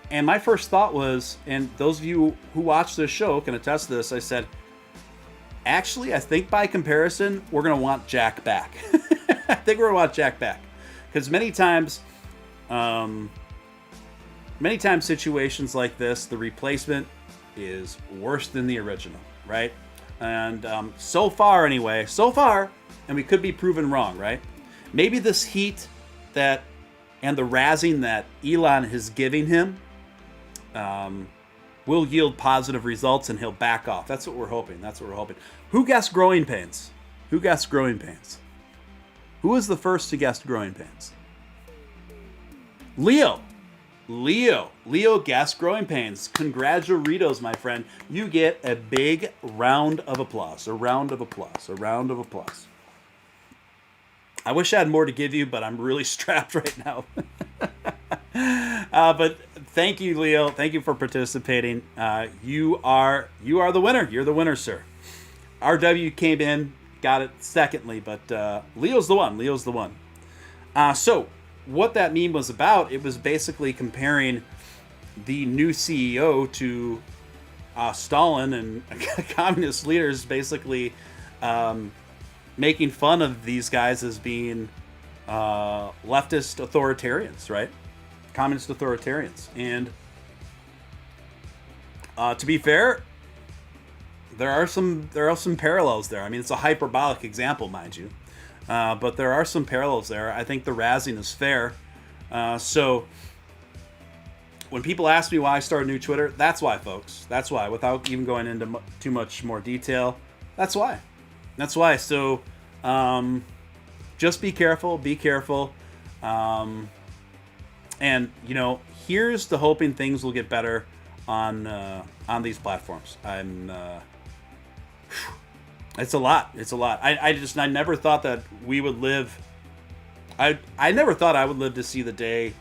S1: And my first thought was, and those of you who watch this show can attest to this, I said, actually, I think by comparison, we're going to want Jack back. I think we're going to want Jack back. Because many times situations like this, the replacement is worse than the original, right? And so far, and we could be proven wrong, right? Maybe this heat and the razzing that Elon is giving him will yield positive results and he'll back off. That's what we're hoping. Who guessed growing pains? Who was the first to guess growing pains? Leo guessed growing pains. Congratulations, my friend. You get a big round of applause. A round of applause. I wish I had more to give you, but I'm really strapped right now. But thank you, Leo. Thank you for participating. You are the winner. You're the winner, sir. RW came in, got it secondly, but Leo's the one. So what that meme was about, it was basically comparing the new CEO to Stalin and communist leaders, basically making fun of these guys as being leftist authoritarians, right? Communist authoritarians. And to be fair, there are some parallels there. I mean, it's a hyperbolic example, mind you. But there are some parallels there. I think the razzing is fair. So when people ask me why I started new Twitter, that's why, folks. That's why. Without even going into too much more detail, that's why. So just be careful. And here's to hoping things will get better on these platforms. It's a lot. I never thought that we would live. I never thought I would live to see the day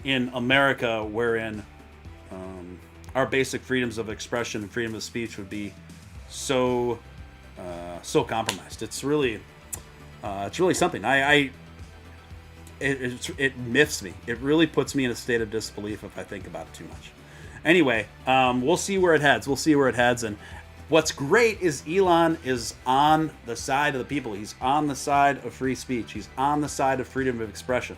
S1: in America wherein our basic freedoms of expression and freedom of speech would be so compromised. It's really something. It miffs me. It really puts me in a state of disbelief if I think about it too much. Anyway, we'll see where it heads. And what's great is Elon is on the side of the people. He's on the side of free speech. He's on the side of freedom of expression.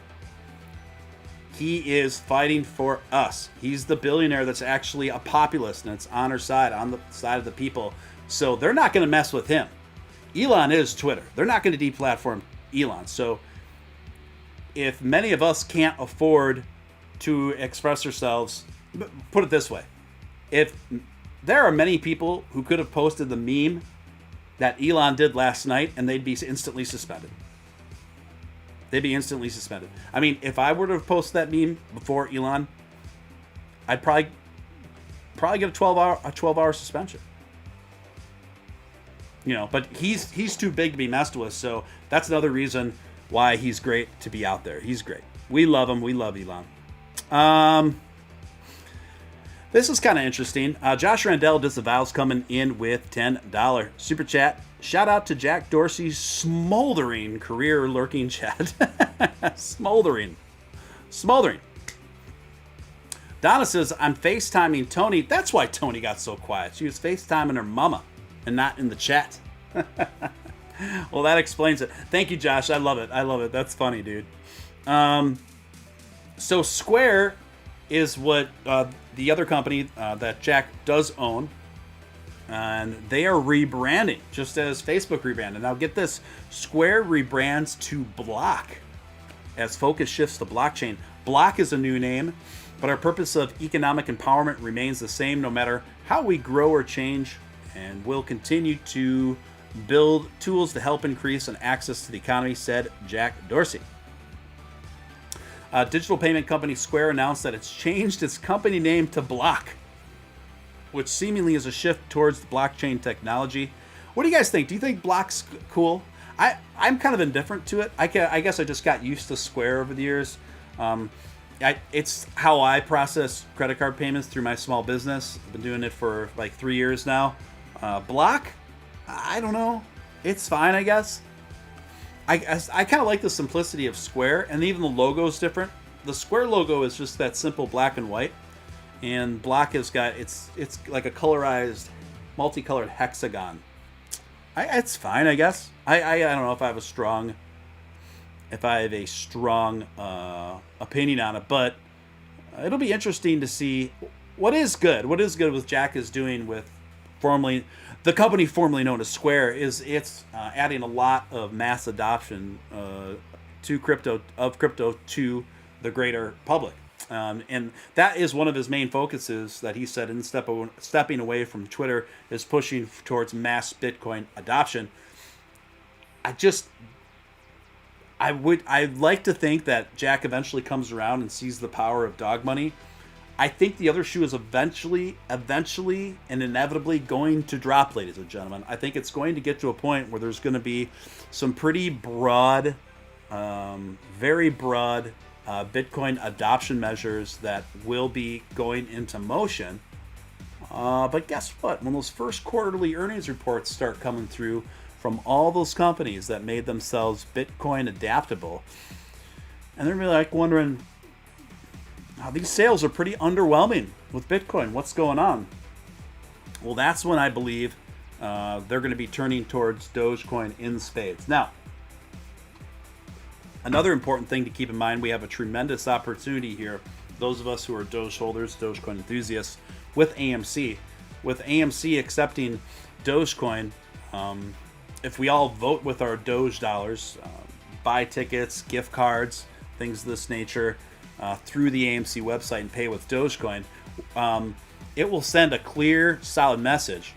S1: He is fighting for us. He's the billionaire that's actually a populist, and it's on our side, on the side of the people. So they're not going to mess with him. Elon is Twitter. They're not going to deplatform Elon. So if many of us can't afford to express ourselves, put it this way, if there are many people who could have posted the meme that Elon did last night and they'd be instantly suspended. I mean, if I were to have posted that meme before Elon, I'd probably get a 12-hour suspension. But he's too big to be messed with, so that's another reason why he's great to be out there. He's great. We love him. We love Elon. This is kind of interesting. Josh Randell disavows coming in with $10 super chat. Shout out to Jack Dorsey's smoldering career lurking chat. Smoldering. Donna says, I'm FaceTiming Tony. That's why Tony got so quiet. She was FaceTiming her mama and not in the chat. Well, that explains it. Thank you, Josh. I love it. That's funny, dude. So Square is what the other company that Jack does own. And they are rebranding, just as Facebook rebranded. Now get this, Square rebrands to Block as focus shifts to blockchain. Block is a new name, but our purpose of economic empowerment remains the same no matter how we grow or change, and we'll continue to build tools to help increase and access to the economy, said Jack Dorsey. Digital payment company Square announced that it's changed its company name to Block, which seemingly is a shift towards blockchain technology. What do you guys think? Do you think Block's cool? I'm kind of indifferent to it. I guess I just got used to Square over the years. It's how I process credit card payments through my small business. I've been doing it for like 3 years now. Block, I don't know. It's fine, I guess. I kind of like the simplicity of Square, and even the logo is different. The Square logo is just that simple black and white, and Block has got it's like a colorized, multicolored hexagon. It's fine, I guess. I don't know if I have a strong opinion on it, but it'll be interesting to see what is good. What is good with Jack is doing with the company formerly known as Square is it's adding a lot of mass adoption to crypto to the greater public. And that is one of his main focuses that he said in stepping away from Twitter is pushing towards mass Bitcoin adoption. I'd like to think that Jack eventually comes around and sees the power of dog money. I think the other shoe is eventually and inevitably going to drop, ladies and gentlemen. I think it's going to get to a point where there's going to be some pretty broad, very broad Bitcoin adoption measures that will be going into motion. But guess what? When those first quarterly earnings reports start coming through from all those companies that made themselves Bitcoin adaptable, and they're really like wondering, these sales are pretty underwhelming with Bitcoin. What's going on? Well, that's when I believe they're going to be turning towards Dogecoin in spades. Now, another important thing to keep in mind, we have a tremendous opportunity here. Those of us who are Doge holders, Dogecoin enthusiasts, with AMC. With AMC accepting Dogecoin, if we all vote with our Doge dollars, buy tickets, gift cards, things of this nature, through the AMC website and pay with Dogecoin, it will send a clear, solid message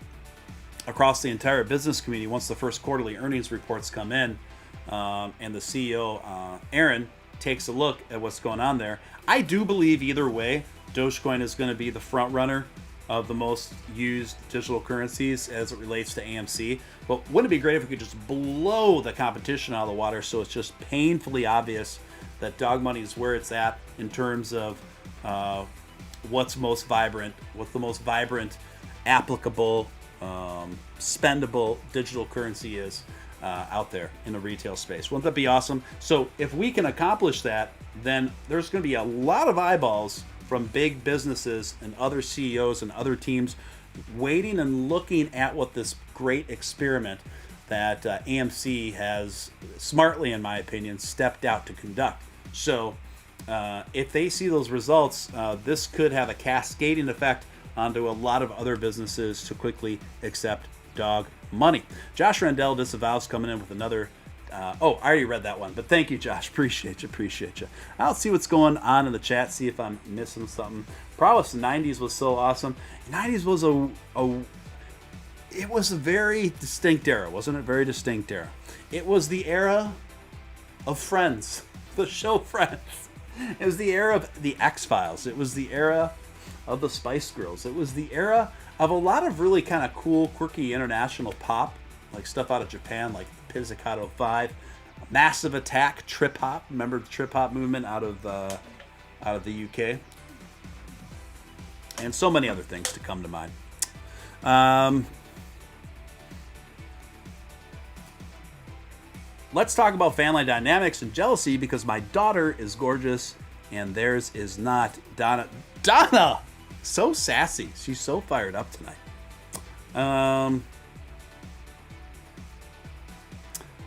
S1: across the entire business community once the first quarterly earnings reports come in, and the CEO, Aaron, takes a look at what's going on there. I do believe either way, Dogecoin is going to be the front runner of the most used digital currencies as it relates to AMC. But wouldn't it be great if we could just blow the competition out of the water so it's just painfully obvious that dog money is where it's at in terms of what's the most vibrant, applicable, spendable digital currency is out there in the retail space. Wouldn't that be awesome? So if we can accomplish that, then there's going to be a lot of eyeballs from big businesses and other CEOs and other teams waiting and looking at what this great experiment that AMC has smartly, in my opinion, stepped out to conduct. So if they see those results, this could have a cascading effect onto a lot of other businesses to quickly accept dog money. Josh Randell disavows coming in with another. I already read that one, but thank you, Josh. Appreciate you. I'll see what's going on in the chat, see if I'm missing something. Prowess, the 90s was so awesome. The 90s was it was a very distinct era, wasn't it? Very distinct era. It was the era of Friends, the show Friends. It was the era of the X-Files. It was the era of the Spice Girls. It was the era of a lot of really kind of cool, quirky international pop, like stuff out of Japan, like Pizzicato 5, Massive Attack, Trip Hop. Remember the Trip Hop movement out of the UK? And so many other things to come to mind. Let's talk about family dynamics and jealousy, because my daughter is gorgeous and theirs is not. Donna! So sassy. She's so fired up tonight.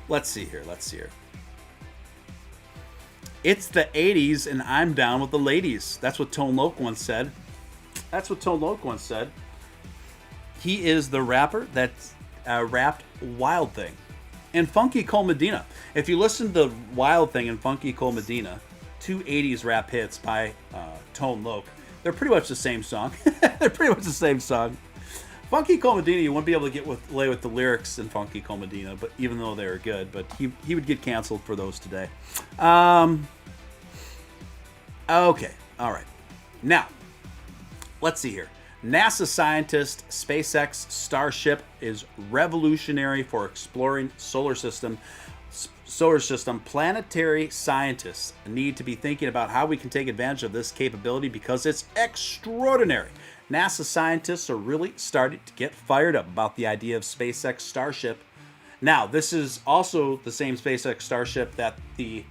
S1: Let's see here. It's the 80s and I'm down with the ladies. That's what Tone Loc once said. He is the rapper that rapped Wild Thing. And Funky Cole Medina. If you listen to Wild Thing and Funky Cole Medina, two 80s rap hits by Tone Loc, they're pretty much the same song. Funky Cole Medina, you wouldn't be able to get away with the lyrics in Funky Cole Medina, but even though they were good, but he would get canceled for those today. Okay, all right. Now, let's see here. NASA scientist SpaceX Starship is revolutionary for exploring solar system. Planetary scientists need to be thinking about how we can take advantage of this capability because it's extraordinary. NASA scientists are really starting to get fired up about the idea of SpaceX Starship. Now, this is also the same SpaceX Starship that the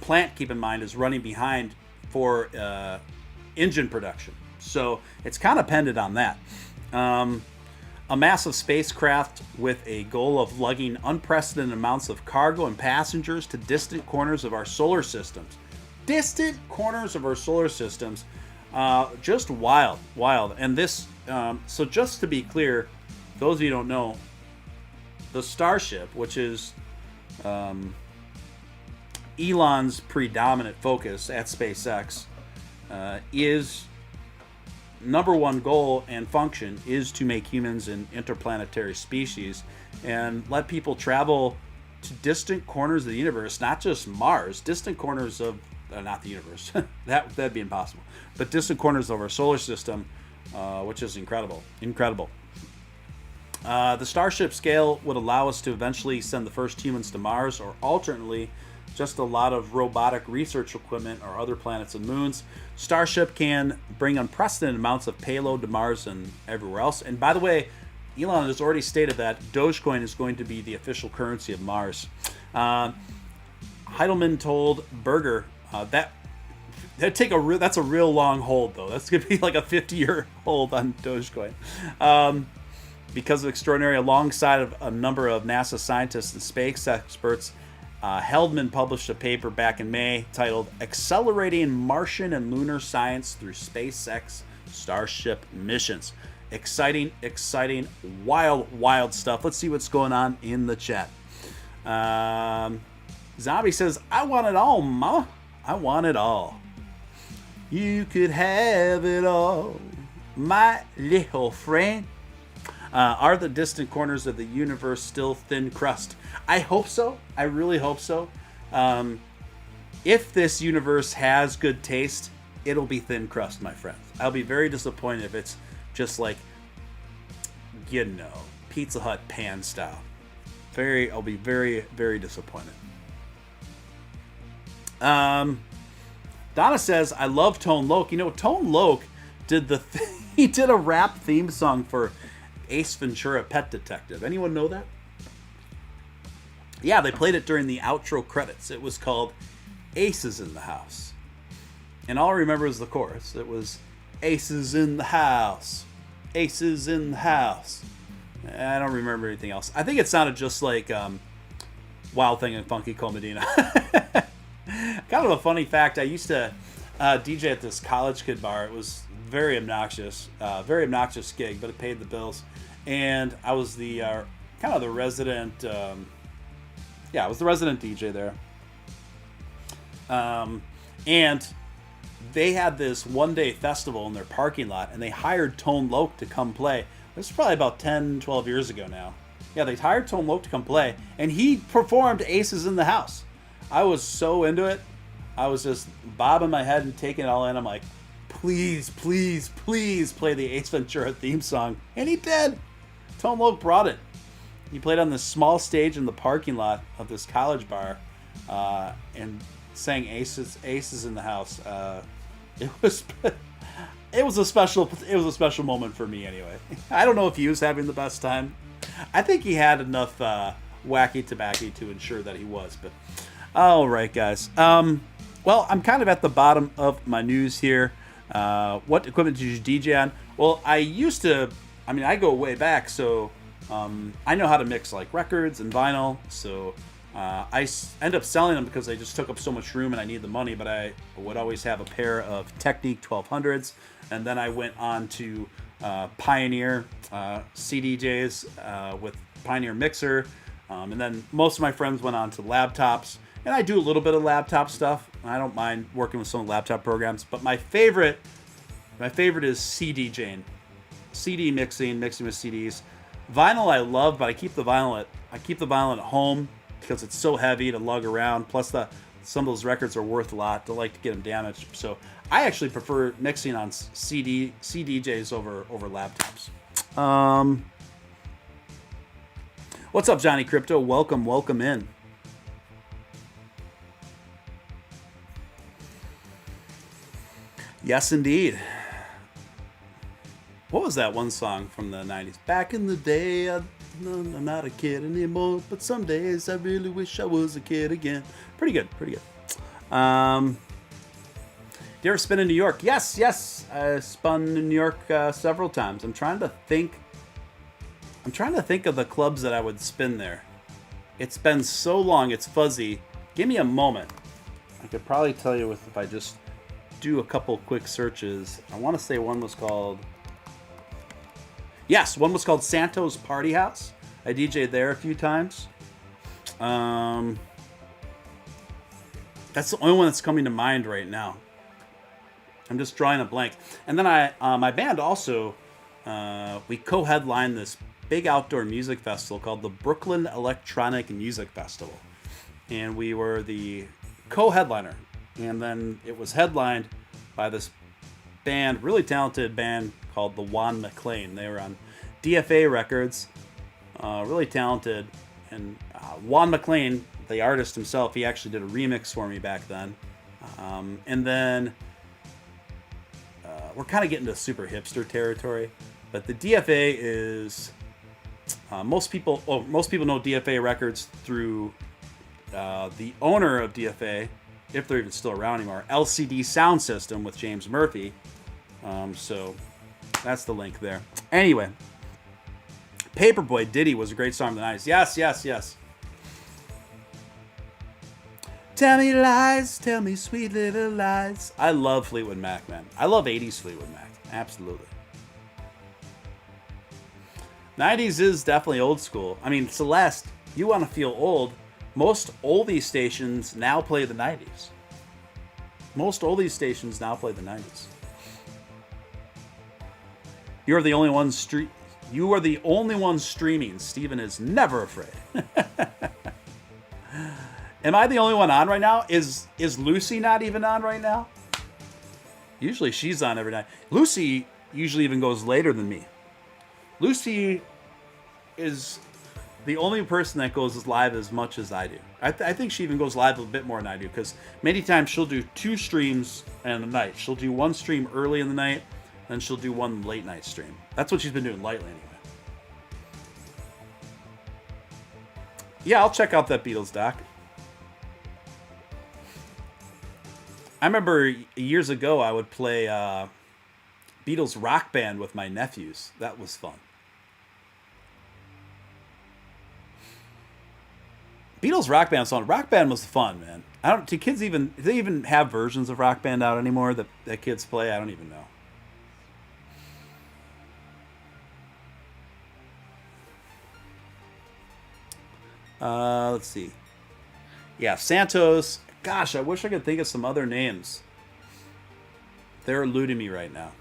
S1: plant, keep in mind, is running behind for engine production. So it's kind of dependent on that. A massive spacecraft with a goal of lugging unprecedented amounts of cargo and passengers to distant corners of our solar systems. Distant corners of our solar systems. Just wild. And this, so just to be clear, those of you who don't know, the Starship, which is Elon's predominant focus at SpaceX, is number one goal and function is to make humans an interplanetary species and let people travel to distant corners of the universe, not just Mars, distant corners of, not the universe, that'd be impossible, but distant corners of our solar system, which is incredible. The Starship scale would allow us to eventually send the first humans to Mars, or alternately, just a lot of robotic research equipment or other planets and moons. Starship can bring unprecedented amounts of payload to Mars and everywhere else. And by the way, Elon has already stated that Dogecoin is going to be the official currency of Mars. Heidelman told Berger that's a real long hold, though. That's going to be like a 50-year hold on Dogecoin. Because of extraordinary, alongside of a number of NASA scientists and space experts, Heldman published a paper back in May titled Accelerating Martian and Lunar Science Through SpaceX Starship Missions. Exciting, wild stuff. Let's see what's going on in the chat. Zombie says, I want it all, mama. I want it all. You could have it all, my little friend. Are the distant corners of the universe still thin crust? I hope so. I really hope so. If this universe has good taste, it'll be thin crust, my friends. I'll be very disappointed if it's just like, Pizza Hut pan style. I'll be very, very disappointed. Donna says, I love Tone Loc. Tone Loc did he did a rap theme song for Ace Ventura Pet Detective. Anyone know that? Yeah, they played it during the outro credits. It was called Aces in the House. And all I remember is the chorus. It was Aces in the House. Aces in the House. I don't remember anything else. I think it sounded just like Wild Thing and Funky Cole Medina. Kind of a funny fact, I used to DJ at this college kid bar. It was very obnoxious gig, but it paid the bills. And I was the kind of the resident, I was the resident DJ there. And they had this one-day festival in their parking lot, and they hired Tone Loc to come play. This was probably about 10, 12 years ago now. Yeah, they hired Tone Loc to come play, and he performed Aces in the House. I was so into it. I was just bobbing my head and taking it all in. I'm like, please play the Ace Ventura theme song. And he did. Tone Loc brought it. He played on this small stage in the parking lot of this college bar and sang Aces in the House. It was a special moment for me anyway. I don't know if he was having the best time. I think he had enough wacky tobacco to ensure that he was. But all right, guys. Well, I'm kind of at the bottom of my news here. What equipment did you DJ on? Well, I go way back, so I know how to mix like records and vinyl. So I end up selling them because they just took up so much room and I need the money. But I would always have a pair of Technique 1200s, and then I went on to Pioneer CDJs with Pioneer Mixer, and then most of my friends went on to laptops. And I do a little bit of laptop stuff. I don't mind working with some laptop programs, but my favorite is CDJing, CD mixing with CDs. Vinyl I love, but I keep the vinyl at home because it's so heavy to lug around. Plus the some of those records are worth a lot. Don't like to get them damaged. So I actually prefer mixing on CDJs over laptops. What's up, Johnny Crypto? Welcome in. Yes, indeed. What was that one song from the 90s? Back in the day, I'm not a kid anymore, but some days I really wish I was a kid again. Pretty good. Do you ever spin in New York? Yes. I spun in New York several times. I'm trying to think of the clubs that I would spin there. It's been so long, it's fuzzy. Give me a moment. I could probably tell you if I just do a couple quick searches. I want to say one was called Santo's Party House. I DJ'd there a few times. That's the only one that's coming to mind right now. I'm just drawing a blank. And then my band also, we co-headlined this big outdoor music festival called the Brooklyn Electronic Music Festival. And we were the co-headliner. And then it was headlined by this band, really talented band called the Juan McLean. They were on DFA Records, really talented. And Juan McLean, the artist himself, he actually did a remix for me back then. And then we're kind of getting to super hipster territory. But the DFA is most people know DFA Records through the owner of DFA, if they're even still around anymore, LCD Sound System with James Murphy. So that's the link there. Anyway, Paperboy Diddy was a great song of the 90s. Yes. Tell me lies, tell me sweet little lies. I love Fleetwood Mac, man. I love 80s Fleetwood Mac. Absolutely. 90s is definitely old school. I mean, Celeste, you want to feel old. Most oldie stations now play the 90s. You are the only one streaming. Steven is never afraid. Am I the only one on right now? Is Lucy not even on right now? Usually she's on every night. Lucy usually even goes later than me. Lucy is the only person that goes live as much as I do. I think she even goes live a bit more than I do, because many times she'll do 2 streams in the night. She'll do 1 stream early in the night, then she'll do 1 late night stream. That's what she's been doing lately anyway. Yeah, I'll check out that Beatles doc. I remember years ago I would play Beatles Rock Band with my nephews. That was fun. Beatles Rock Band song. Rock Band was fun, man. Do kids even have versions of Rock Band out anymore that kids play? I don't even know. Let's see. Yeah, Santos. Gosh, I wish I could think of some other names. They're eluding me right now.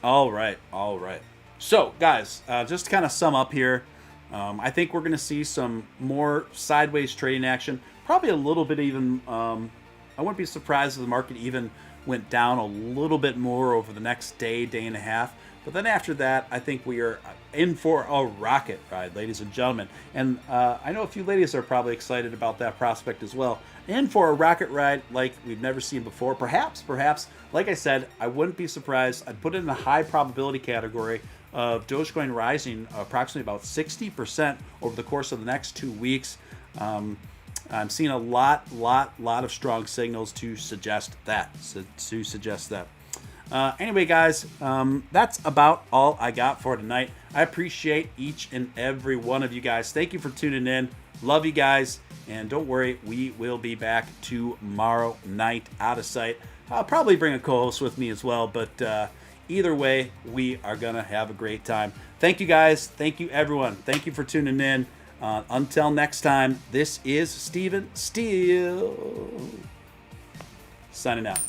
S1: All right. So, guys, just to kind of sum up here, I think we're going to see some more sideways trading action. Probably a little bit even, I wouldn't be surprised if the market even went down a little bit more over the next day and a half. But then after that, I think we are in for a rocket ride, ladies and gentlemen. And I know a few ladies are probably excited about that prospect as well. In for a rocket ride like we've never seen before. Perhaps, like I said, I wouldn't be surprised. I'd put it in a high probability category of Dogecoin rising approximately about 60% over the course of the next 2 weeks. I'm seeing a lot of strong signals to suggest that. Anyway, guys, that's about all I got for tonight. I appreciate each and every one of you guys. Thank you for tuning in. Love you guys. And don't worry, we will be back tomorrow night out of sight. I'll probably bring a co-host with me as well, but either way, we are going to have a great time. Thank you, guys. Thank you, everyone. Thank you for tuning in. Until next time, this is Steven Steele signing out.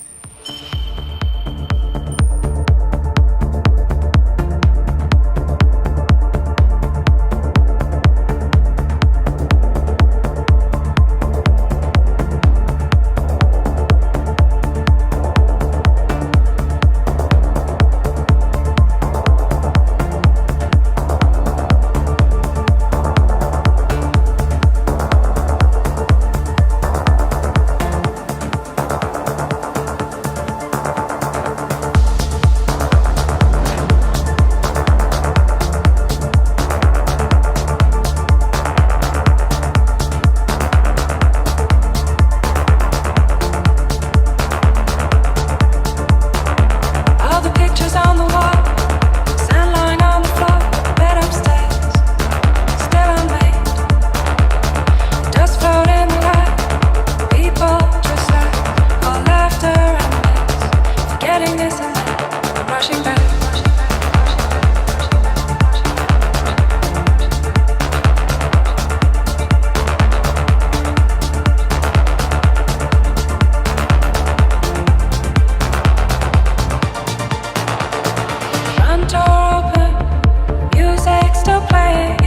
S2: way.